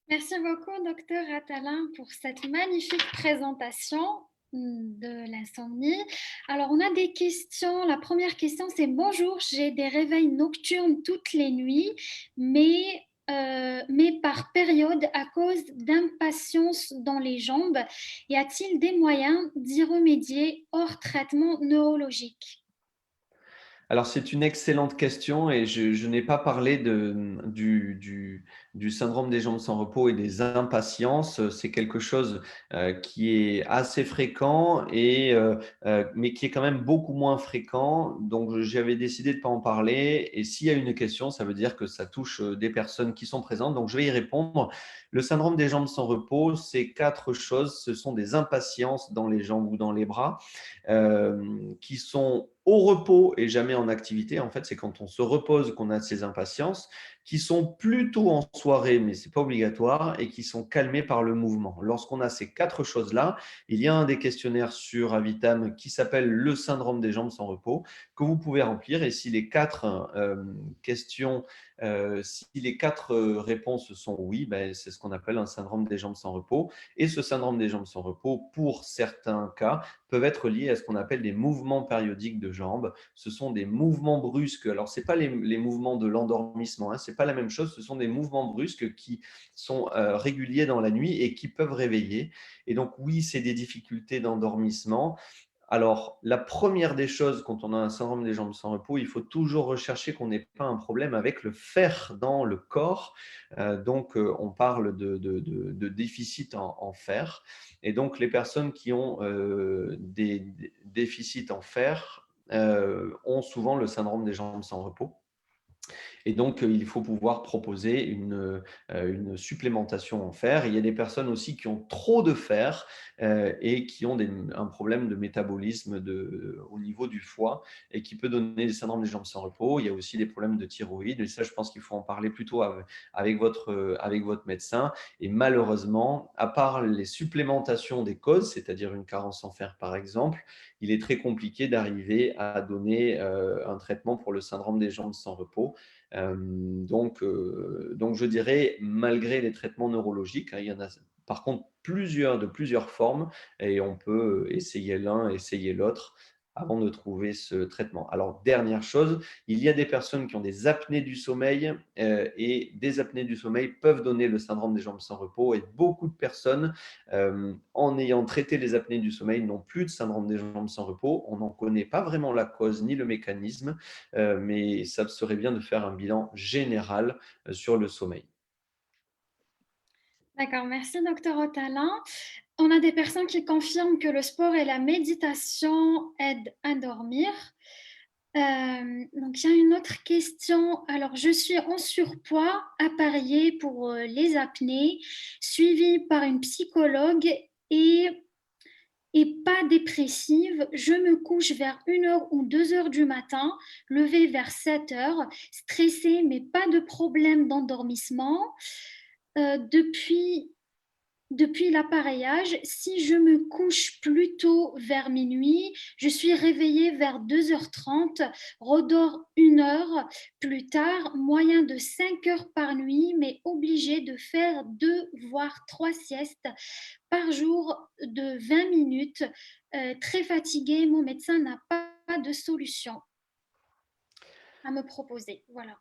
Merci beaucoup, docteur Attalin, pour cette magnifique présentation de l'insomnie. Alors, on a des questions. La première question, c'est: bonjour, j'ai des réveils nocturnes toutes les nuits, mais par période à cause d'impatience dans les jambes. Y a-t-il des moyens d'y remédier hors traitement neurologique? Alors, c'est une excellente question et je n'ai pas parlé du syndrome des jambes sans repos et des impatiences. C'est quelque chose qui est assez fréquent mais qui est quand même beaucoup moins fréquent. Donc, j'avais décidé de ne pas en parler. Et s'il y a une question, ça veut dire que ça touche des personnes qui sont présentes. Donc, je vais y répondre. Le syndrome des jambes sans repos, c'est 4 choses. Ce sont des impatiences dans les jambes ou dans les bras qui sont au repos et jamais en activité. En fait, c'est quand on se repose qu'on a ces impatiences, qui sont plutôt en soirée, mais ce n'est pas obligatoire, et qui sont calmées par le mouvement. Lorsqu'on a ces 4 choses-là, il y a un des questionnaires sur Avitam qui s'appelle le syndrome des jambes sans repos, que vous pouvez remplir. Et si les 4 questions, si les 4 réponses sont oui, ben, c'est ce qu'on appelle un syndrome des jambes sans repos. Et ce syndrome des jambes sans repos, pour certains cas, peuvent être liés à ce qu'on appelle des mouvements périodiques de jambes. Ce sont des mouvements brusques. Alors, ce n'est pas les mouvements de l'endormissement, hein, ce n'est pas la même chose. Ce sont des mouvements brusques qui sont réguliers dans la nuit et qui peuvent réveiller. Et donc, oui, c'est des difficultés d'endormissement. Alors, la première des choses, quand on a un syndrome des jambes sans repos, il faut toujours rechercher qu'on n'ait pas un problème avec le fer dans le corps. On parle de déficit en fer. Et donc, les personnes qui ont des déficits en fer ont souvent le syndrome des jambes sans repos. Et donc, il faut pouvoir proposer une supplémentation en fer. Il y a des personnes aussi qui ont trop de fer et qui ont un problème de métabolisme au niveau du foie et qui peut donner des syndromes des jambes sans repos. Il y a aussi des problèmes de thyroïde. Et ça, je pense qu'il faut en parler plutôt avec votre médecin. Et malheureusement, à part les supplémentations des causes, c'est-à-dire une carence en fer par exemple, il est très compliqué d'arriver à donner un traitement pour le syndrome des jambes sans repos. Donc, je dirais, malgré les traitements neurologiques, hein, il y en a par contre de plusieurs formes et on peut essayer l'un, essayer l'autre avant de trouver ce traitement. Alors, dernière chose, il y a des personnes qui ont des apnées du sommeil et des apnées du sommeil peuvent donner le syndrome des jambes sans repos et beaucoup de personnes, en ayant traité les apnées du sommeil, n'ont plus de syndrome des jambes sans repos. On n'en connaît pas vraiment la cause ni le mécanisme, mais ça serait bien de faire un bilan général sur le sommeil. D'accord, merci docteur Ottalin. On a des personnes qui confirment que le sport et la méditation aident à dormir. Donc, il y a une autre question. Alors, je suis en surpoids, appareillée pour les apnées, suivie par une psychologue et, et pas dépressive. Je me couche vers 1h ou 2h du matin, levée vers 7h, stressée, mais pas de problème d'endormissement. Depuis l'appareillage, si je me couche plus tôt vers minuit, je suis réveillée vers 2h30, redors 1 heure plus tard, moyen de 5 heures par nuit, mais obligée de faire 2 voire 3 siestes par jour de 20 minutes. Très fatiguée, mon médecin n'a pas de solution à me proposer. Voilà.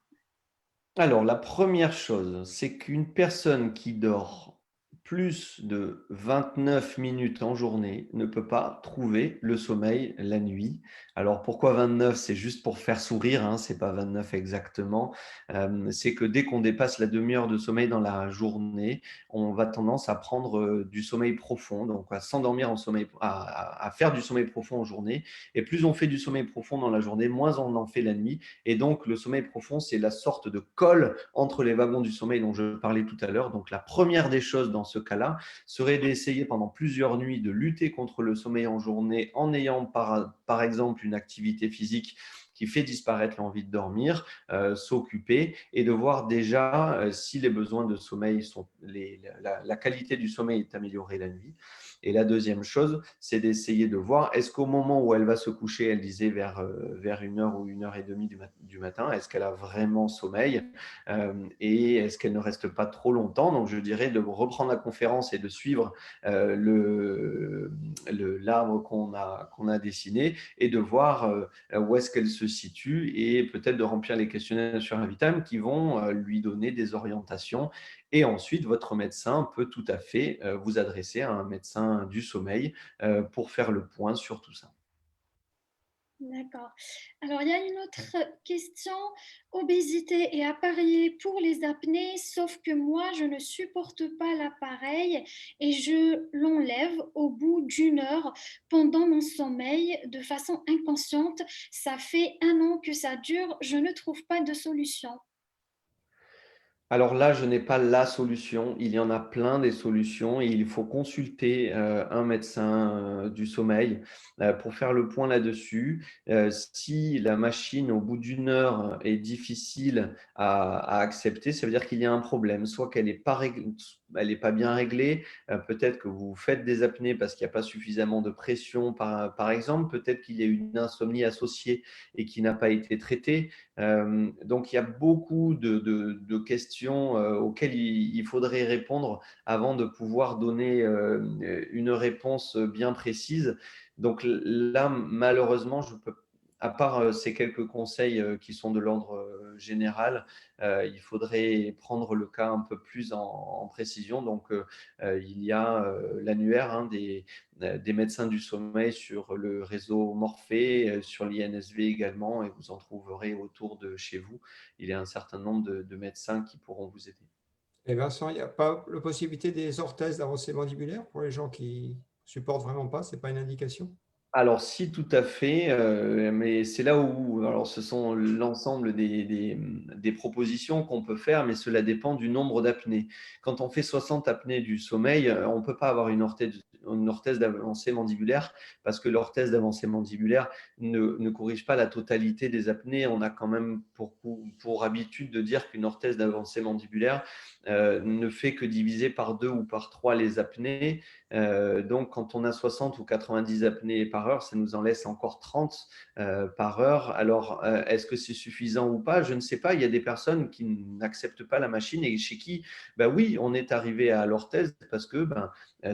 Alors, la première chose, c'est qu'une personne qui dort plus de 29 minutes en journée ne peut pas trouver le sommeil la nuit. Alors, pourquoi 29? C'est juste pour faire sourire, hein, ce n'est pas 29 exactement. C'est que dès qu'on dépasse la demi-heure de sommeil dans la journée, on va tendance à prendre du sommeil profond, donc à s'endormir à faire du sommeil profond en journée. Et plus on fait du sommeil profond dans la journée, moins on en fait la nuit. Et donc, le sommeil profond, c'est la sorte de colle entre les wagons du sommeil dont je parlais tout à l'heure. Donc, la première des choses dans ce cas-là serait d'essayer pendant plusieurs nuits de lutter contre le sommeil en journée en ayant par exemple une activité physique qui fait disparaître l'envie de dormir, s'occuper et de voir déjà si les besoins de sommeil la qualité du sommeil est améliorée la nuit. Et la deuxième chose, c'est d'essayer de voir, est-ce qu'au moment où elle va se coucher, elle disait vers 1 heure ou 1h30 du matin, est-ce qu'elle a vraiment sommeil et est-ce qu'elle ne reste pas trop longtemps? Donc, je dirais de reprendre la conférence et de suivre l'arbre qu'on a dessiné et de voir où est-ce qu'elle se situe et peut-être de remplir les questionnaires sur Invitam qui vont lui donner des orientations. Et ensuite, votre médecin peut tout à fait vous adresser à un médecin du sommeil pour faire le point sur tout ça. D'accord. Alors, il y a une autre question. Obésité et appareillé pour les apnées, sauf que moi, je ne supporte pas l'appareil et je l'enlève au bout d'une heure pendant mon sommeil de façon inconsciente. Ça fait 1 an que ça dure. Je ne trouve pas de solution. Alors là, je n'ai pas la solution. Il y en a plein des solutions et il faut consulter un médecin du sommeil pour faire le point là-dessus. Si la machine, au bout d'une heure, est difficile à accepter, ça veut dire qu'il y a un problème. Soit qu'elle n'est pas elle est pas bien réglée, peut-être que vous faites des apnées parce qu'il n'y a pas suffisamment de pression, par exemple. Peut-être qu'il y a une insomnie associée et qui n'a pas été traitée. Donc, il y a beaucoup de questions auxquelles il faudrait répondre avant de pouvoir donner une réponse bien précise. Donc là, malheureusement, je peux, à part ces quelques conseils qui sont de l'ordre général, il faudrait prendre le cas un peu plus en précision. Donc, il y a l'annuaire des médecins du sommeil sur le réseau Morphée, sur l'INSV également, et vous en trouverez autour de chez vous. Il y a un certain nombre de médecins qui pourront vous aider. Et Vincent, il n'y a pas la possibilité des orthèses d'avancée mandibulaire pour les gens qui supportent vraiment pas, c'est pas une indication? Alors si, tout à fait, mais c'est là où alors ce sont l'ensemble des propositions qu'on peut faire, mais cela dépend du nombre d'apnées. Quand on fait 60 apnées du sommeil, on ne peut pas avoir une orthèse d'avancée mandibulaire parce que l'orthèse d'avancée mandibulaire ne corrige pas la totalité des apnées. On a quand même pour habitude de dire qu'une orthèse d'avancée mandibulaire ne fait que diviser par 2 ou par 3 les apnées. Donc, quand on a 60 ou 90 apnées par heure, ça nous en laisse encore 30 par heure. Alors, est-ce que c'est suffisant ou pas? Je ne sais pas. Il y a des personnes qui n'acceptent pas la machine et chez qui, ben oui, on est arrivé à l'orthèse parce que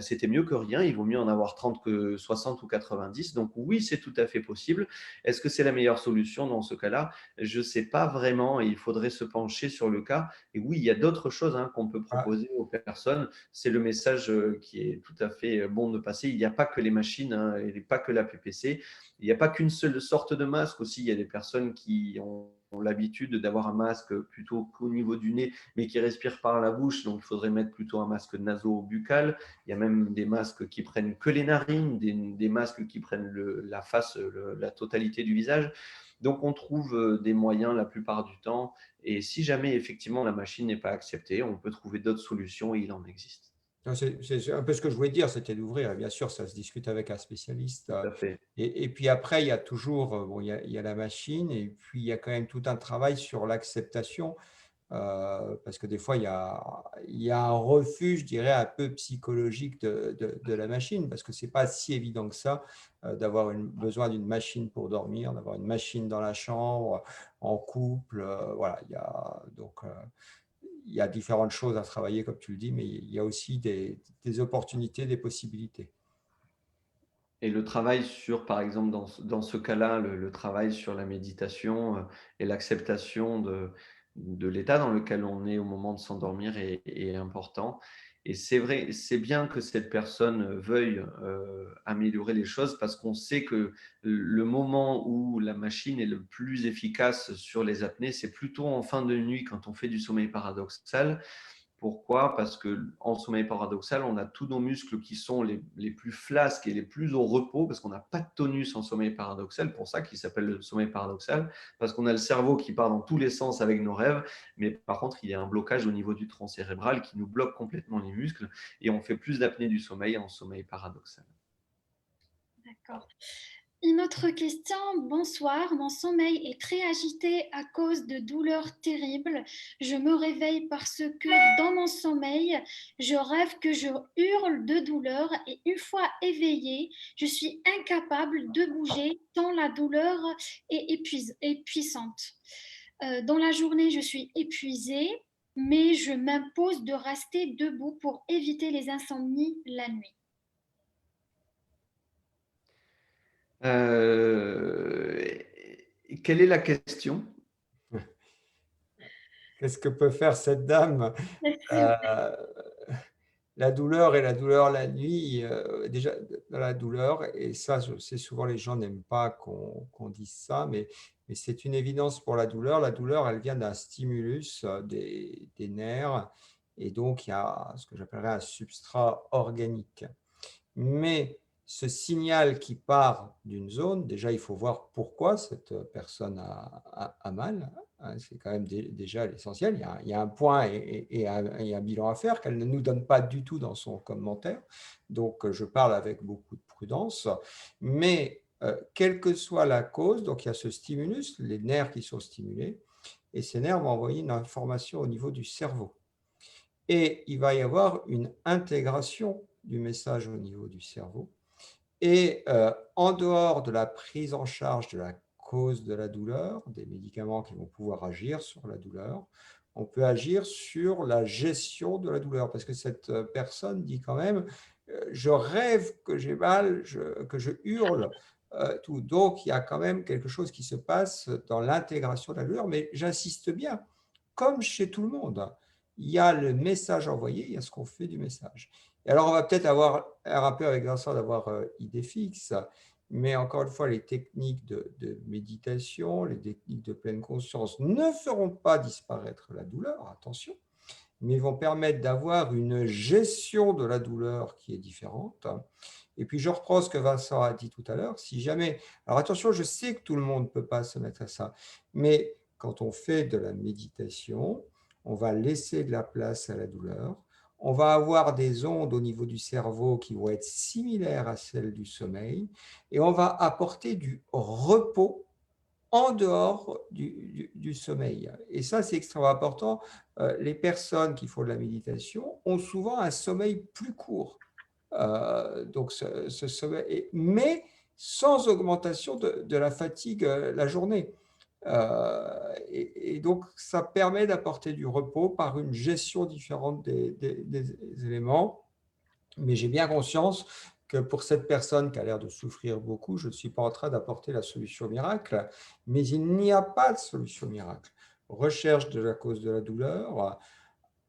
c'était mieux que rien. Il vaut mieux en avoir 30 que 60 ou 90. Donc, oui, c'est tout à fait possible. Est-ce que c'est la meilleure solution dans ce cas-là? Je ne sais pas vraiment. Il faudrait se pencher sur le cas. Et oui, il y a d'autres choses qu'on peut Ah, proposer aux personnes. C'est le message qui est tout à fait bon de passer. Il n'y a pas que les machines, il n'y a pas que la PPC. Il n'y a pas qu'une seule sorte de masque aussi. Il y a des personnes qui ont l'habitude d'avoir un masque plutôt qu'au niveau du nez, mais qui respirent par la bouche. Donc, il faudrait mettre plutôt un masque naso-buccal. Il y a même des masques qui prennent que les narines, des masques qui prennent la face, la totalité du visage. Donc, on trouve des moyens la plupart du temps. Et si jamais, effectivement, la machine n'est pas acceptée, on peut trouver d'autres solutions et il en existe. c'est un peu ce que je voulais dire, c'était d'ouvrir. Bien sûr, ça se discute avec un spécialiste. Tout à fait. Et puis après, il y a toujours, bon, il y a la machine, et puis il y a quand même tout un travail sur l'acceptation. Parce que des fois, il y a un refus, je dirais, un peu psychologique de la machine, parce que ce n'est pas si évident que ça d'avoir besoin d'une machine pour dormir, d'avoir une machine dans la chambre, en couple. Voilà, il y a différentes choses à travailler, comme tu le dis, mais il y a aussi des opportunités, des possibilités. Et le travail sur, par exemple, dans ce cas-là, le travail sur la méditation et l'acceptation de l'état dans lequel on est au moment de s'endormir est important. Et c'est vrai, c'est bien que cette personne veuille améliorer les choses parce qu'on sait que le moment où la machine est le plus efficace sur les apnées, c'est plutôt en fin de nuit quand on fait du sommeil paradoxal. Pourquoi? Parce qu'en sommeil paradoxal, on a tous nos muscles qui sont les plus flasques et les plus au repos, parce qu'on n'a pas de tonus en sommeil paradoxal, pour ça qu'il s'appelle le sommeil paradoxal, parce qu'on a le cerveau qui part dans tous les sens avec nos rêves, mais par contre, il y a un blocage au niveau du tronc cérébral qui nous bloque complètement les muscles, et on fait plus d'apnée du sommeil en sommeil paradoxal. D'accord. Une autre question. Bonsoir, mon sommeil est très agité à cause de douleurs terribles. Je me réveille parce que dans mon sommeil, je rêve que je hurle de douleur et une fois éveillée, je suis incapable de bouger tant la douleur est épuisante. Dans la journée, je suis épuisée, mais je m'impose de rester debout pour éviter les insomnies la nuit. Euh, Quelle est la question? Qu'est-ce que peut faire cette dame? Euh, la douleur et la douleur la nuit, déjà dans la douleur, et ça, je sais souvent les gens n'aiment pas qu'on dise ça, mais c'est une évidence pour la douleur. La douleur, elle vient d'un stimulus des nerfs, et donc il y a ce que j'appellerais un substrat organique. Mais ce signal qui part d'une zone, déjà, il faut voir pourquoi cette personne a mal. C'est quand même déjà l'essentiel. Il y a un point et un bilan à faire qu'elle ne nous donne pas du tout dans son commentaire. Donc, je parle avec beaucoup de prudence. Mais quelle que soit la cause, donc il y a ce stimulus, les nerfs qui sont stimulés, et ces nerfs vont envoyer une information au niveau du cerveau. Et il va y avoir une intégration du message au niveau du cerveau. Et en dehors de la prise en charge de la cause de la douleur, des médicaments qui vont pouvoir agir sur la douleur, on peut agir sur la gestion de la douleur. Parce que cette personne dit quand même, je rêve que j'ai mal, que je hurle, tout. Donc, il y a quand même quelque chose qui se passe dans l'intégration de la douleur. Mais j'insiste bien, comme chez tout le monde, il y a le message envoyé, il y a ce qu'on fait du message. Et alors, on va peut-être avoir un peu avec Vincent d'avoir idée fixe, mais encore une fois, les techniques de méditation, les techniques de pleine conscience ne feront pas disparaître la douleur, attention, mais vont permettre d'avoir une gestion de la douleur qui est différente. Et puis, je reprends ce que Vincent a dit tout à l'heure. Si jamais, alors attention, je sais que tout le monde ne peut pas se mettre à ça, mais quand on fait de la méditation, on va laisser de la place à la douleur. On va avoir des ondes au niveau du cerveau qui vont être similaires à celles du sommeil, et on va apporter du repos en dehors du sommeil. Et ça, c'est extrêmement important. Les personnes qui font de la méditation ont souvent un sommeil plus court. Donc, ce sommeil, mais sans augmentation de la fatigue la journée. Et donc, ça permet d'apporter du repos par une gestion différente des éléments. Mais j'ai bien conscience que pour cette personne qui a l'air de souffrir beaucoup, je ne suis pas en train d'apporter la solution miracle, mais il n'y a pas de solution miracle. Recherche de la cause de la douleur,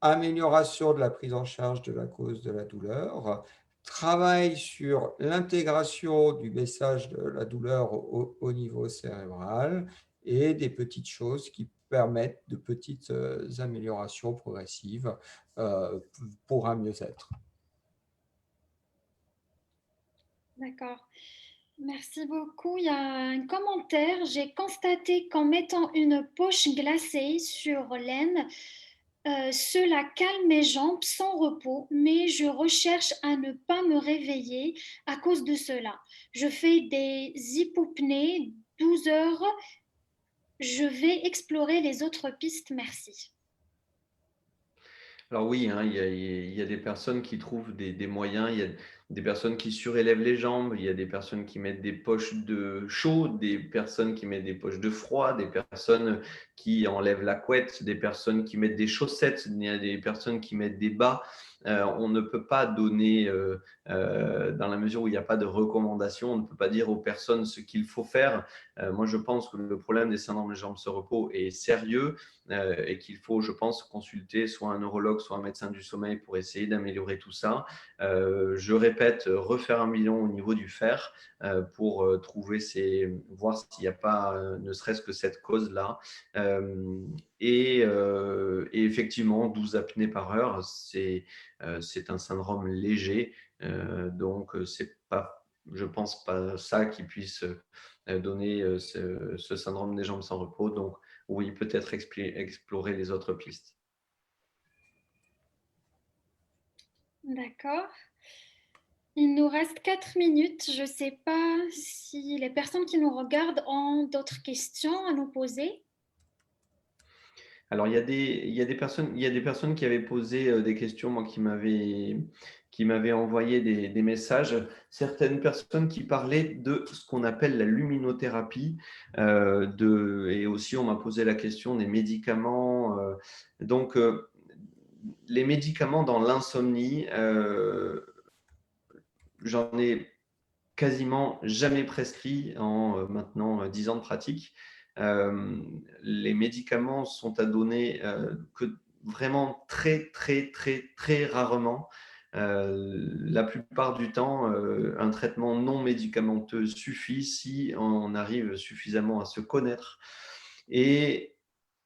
amélioration de la prise en charge de la cause de la douleur, travail sur l'intégration du message de la douleur au niveau cérébral, et des petites choses qui permettent de petites améliorations progressives pour un mieux-être. D'accord. Merci beaucoup. Il y a un commentaire. J'ai constaté qu'en mettant une poche glacée sur l'aine, cela calme mes jambes sans repos, mais je recherche à ne pas me réveiller à cause de cela. Je fais des hypopnées 12 heures. Je vais explorer les autres pistes. Merci. Alors oui, hein, il y a des personnes qui trouvent des moyens, il y a des personnes qui surélèvent les jambes, il y a des personnes qui mettent des poches de chaud, des personnes qui mettent des poches de froid, des personnes qui enlèvent la couette, des personnes qui mettent des chaussettes, il y a des personnes qui mettent des bas. On ne peut pas donner, dans la mesure où il n'y a pas de recommandation, on ne peut pas dire aux personnes ce qu'il faut faire. Moi, je pense que le problème des syndromes des jambes sans repos est sérieux. Et qu'il faut, je pense, consulter soit un neurologue, soit un médecin du sommeil pour essayer d'améliorer tout ça. Je répète, refaire un bilan au niveau du fer pour voir s'il n'y a pas ne serait-ce que cette cause-là. Et effectivement, 12 apnées par heure, c'est un syndrome léger. Donc, c'est pas, je pense pas ça qui puisse donner ce syndrome des jambes sans repos. Donc, oui, peut-être explorer les autres pistes. D'accord. Il nous reste 4 minutes. Je ne sais pas si les personnes qui nous regardent ont d'autres questions à nous poser. Alors, il y a des personnes qui avaient posé des questions, moi, qui m'avaient envoyé des messages. Certaines personnes qui parlaient de ce qu'on appelle la luminothérapie. Et aussi, on m'a posé la question des médicaments. Donc, les médicaments dans l'insomnie, j'en ai quasiment jamais prescrit en maintenant 10 ans de pratique. Les médicaments sont à donner que vraiment très, très, très, très rarement. La plupart du temps, un traitement non médicamenteux suffit si on arrive suffisamment à se connaître. Et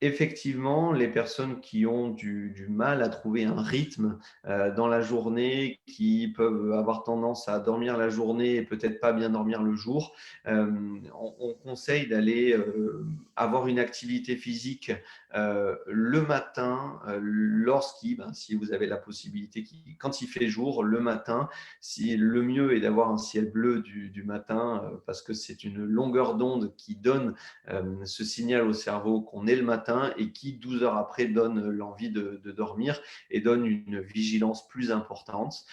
effectivement, les personnes qui ont du mal à trouver un rythme dans la journée, qui peuvent avoir tendance à dormir la journée et peut-être pas bien dormir le jour, on conseille d'aller avoir une activité physique le matin, si vous avez la possibilité, quand il fait jour, le matin. Si, le mieux est d'avoir un ciel bleu du matin parce que c'est une longueur d'onde qui donne ce signal au cerveau qu'on est le matin et qui, 12 heures après, donne l'envie de dormir et donne une vigilance plus importante.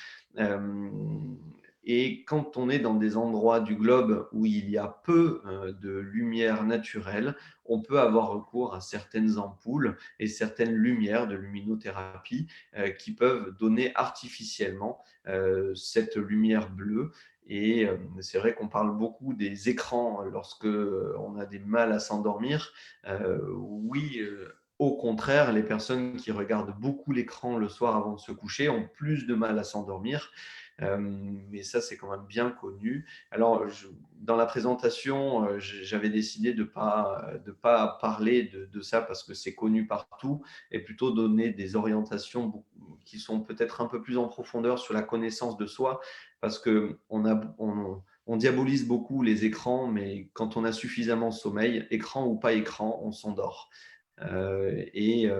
Et quand on est dans des endroits du globe où il y a peu de lumière naturelle, on peut avoir recours à certaines ampoules et certaines lumières de luminothérapie qui peuvent donner artificiellement cette lumière bleue. Et c'est vrai qu'on parle beaucoup des écrans lorsque on a des mal à s'endormir. Oui, au contraire, les personnes qui regardent beaucoup l'écran le soir avant de se coucher ont plus de mal à s'endormir. Mais ça, c'est quand même bien connu. Alors, dans la présentation, j'avais décidé de pas parler de ça parce que c'est connu partout et plutôt donner des orientations qui sont peut-être un peu plus en profondeur sur la connaissance de soi parce qu'on diabolise beaucoup les écrans, mais quand on a suffisamment de sommeil, écran ou pas écran, on s'endort. Il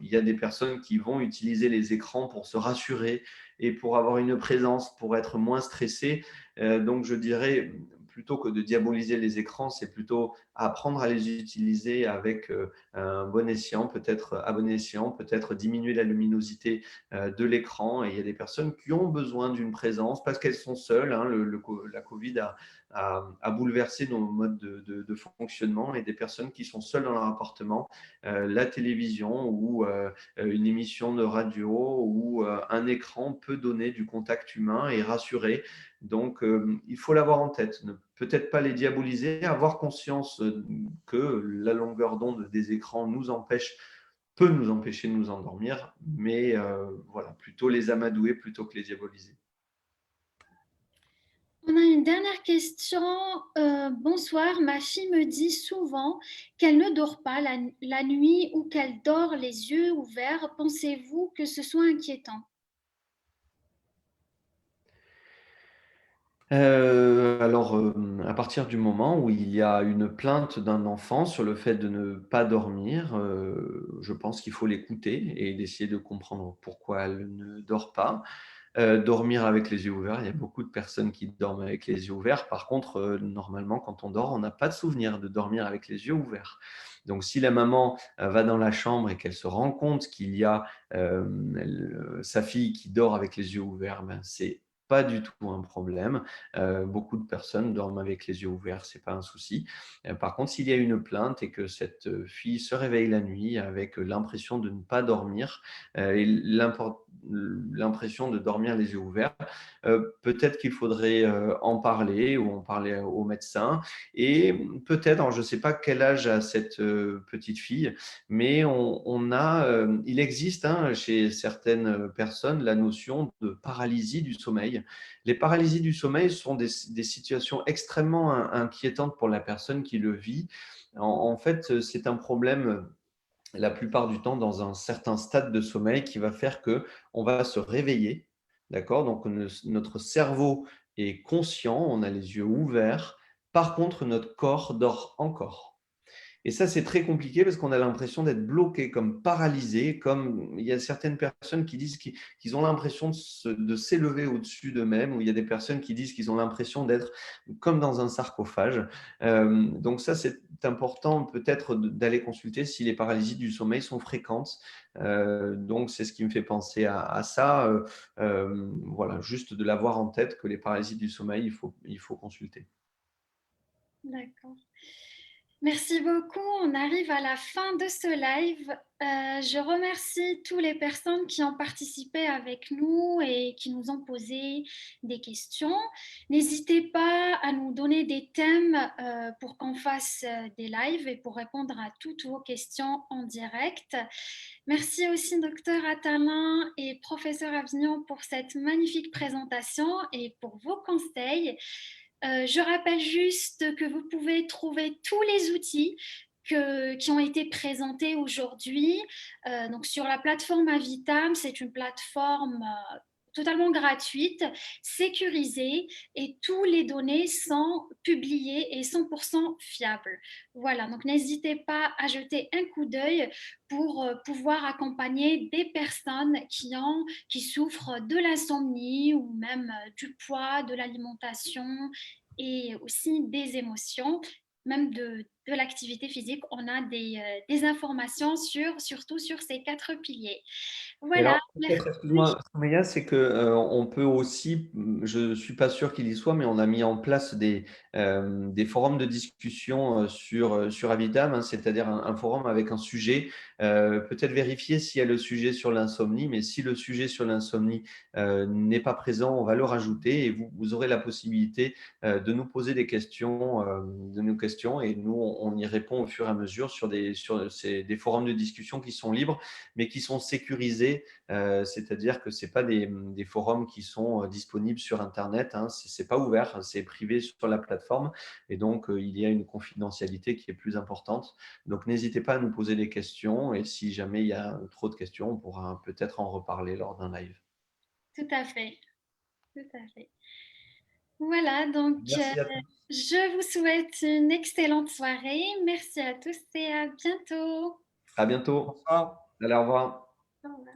y a des personnes qui vont utiliser les écrans pour se rassurer et pour avoir une présence, pour être moins stressé. Donc, je dirais, plutôt que de diaboliser les écrans, c'est plutôt apprendre à les utiliser avec un bon escient, peut-être à bon escient, peut-être diminuer la luminosité de l'écran. Et il y a des personnes qui ont besoin d'une présence parce qu'elles sont seules. Hein. La Covid a bouleversé nos modes de fonctionnement et des personnes qui sont seules dans leur appartement, la télévision ou une émission de radio ou un écran peut donner du contact humain et rassurer. Donc, il faut l'avoir en tête, ne peut-être pas les diaboliser, avoir conscience que la longueur d'onde des écrans peut nous empêcher de nous endormir, mais voilà, plutôt les amadouer plutôt que les diaboliser. On a une dernière question. Bonsoir, ma fille me dit souvent qu'elle ne dort pas la nuit ou qu'elle dort les yeux ouverts. Pensez-vous que ce soit inquiétant? À partir du moment où il y a une plainte d'un enfant sur le fait de ne pas dormir, je pense qu'il faut l'écouter et d'essayer de comprendre pourquoi elle ne dort pas. Dormir avec les yeux ouverts, il y a beaucoup de personnes qui dorment avec les yeux ouverts. Par contre, normalement, quand on dort, on n'a pas de souvenir de dormir avec les yeux ouverts. Donc, si la maman va dans la chambre et qu'elle se rend compte qu'il y a sa fille qui dort avec les yeux ouverts, ben, c'est pas du tout un problème. Beaucoup de personnes dorment avec les yeux ouverts, c'est pas un souci. Par contre, s'il y a une plainte et que cette fille se réveille la nuit avec l'impression de ne pas dormir et l'impression de dormir les yeux ouverts, peut-être qu'il faudrait en parler ou en parler au médecin. Et peut-être, alors je ne sais pas quel âge a cette petite fille, mais il existe chez certaines personnes la notion de paralysie du sommeil. Les paralysies du sommeil sont des situations extrêmement inquiétantes pour la personne qui le vit. En fait, c'est un problème la plupart du temps dans un certain stade de sommeil qui va faire que on va se réveiller, d'accord? Donc notre cerveau est conscient, on a les yeux ouverts. Par contre, notre corps dort encore. Et ça, c'est très compliqué parce qu'on a l'impression d'être bloqué, comme paralysé, comme il y a certaines personnes qui disent qu'ils ont l'impression de s'élever au-dessus d'eux-mêmes, ou il y a des personnes qui disent qu'ils ont l'impression d'être comme dans un sarcophage. Donc ça, c'est important peut-être d'aller consulter si les paralysies du sommeil sont fréquentes. Donc c'est ce qui me fait penser à ça. Voilà, juste de l'avoir en tête que les paralysies du sommeil, il faut consulter. D'accord. Merci beaucoup. On arrive à la fin de ce live. Je remercie toutes les personnes qui ont participé avec nous et qui nous ont posé des questions. N'hésitez pas à nous donner des thèmes pour qu'on fasse des lives et pour répondre à toutes vos questions en direct. Merci aussi, docteur Attalin et professeur Avignon, pour cette magnifique présentation et pour vos conseils. Je rappelle juste que vous pouvez trouver tous les outils qui ont été présentés aujourd'hui. Donc sur la plateforme Avitam, c'est une plateforme totalement gratuite, sécurisée, et toutes les données sont publiées et 100% fiables. Voilà, donc n'hésitez pas à jeter un coup d'œil pour pouvoir accompagner des personnes qui souffrent de l'insomnie ou même du poids, de l'alimentation et aussi des émotions, même de l'activité physique. On a des informations surtout sur ces 4 piliers. Et Voilà, alors, peut-être, merci. excuse-moi, Soumeya, c'est que on peut aussi, je suis pas sûr qu'il y soit, mais on a mis en place des forums de discussion sur Avidam, hein, c'est-à-dire un forum avec un sujet. Peut-être vérifier s'il y a le sujet sur l'insomnie, mais si le sujet sur l'insomnie n'est pas présent, on va le rajouter et vous aurez la possibilité de nous poser des questions, et nous, on y répond au fur et à mesure sur des forums de discussion qui sont libres, mais qui sont sécurisés, c'est-à-dire que ce n'est pas des forums qui sont disponibles sur Internet, hein, ce n'est pas ouvert, c'est privé sur la plateforme, et donc il y a une confidentialité qui est plus importante. Donc n'hésitez pas à nous poser des questions, et si jamais il y a trop de questions, on pourra peut-être en reparler lors d'un live. Tout à fait, tout à fait. Voilà, donc Merci à tous. je vous souhaite une excellente soirée. Merci à tous et à bientôt. À bientôt. Bonsoir. Allez, au revoir. Au revoir.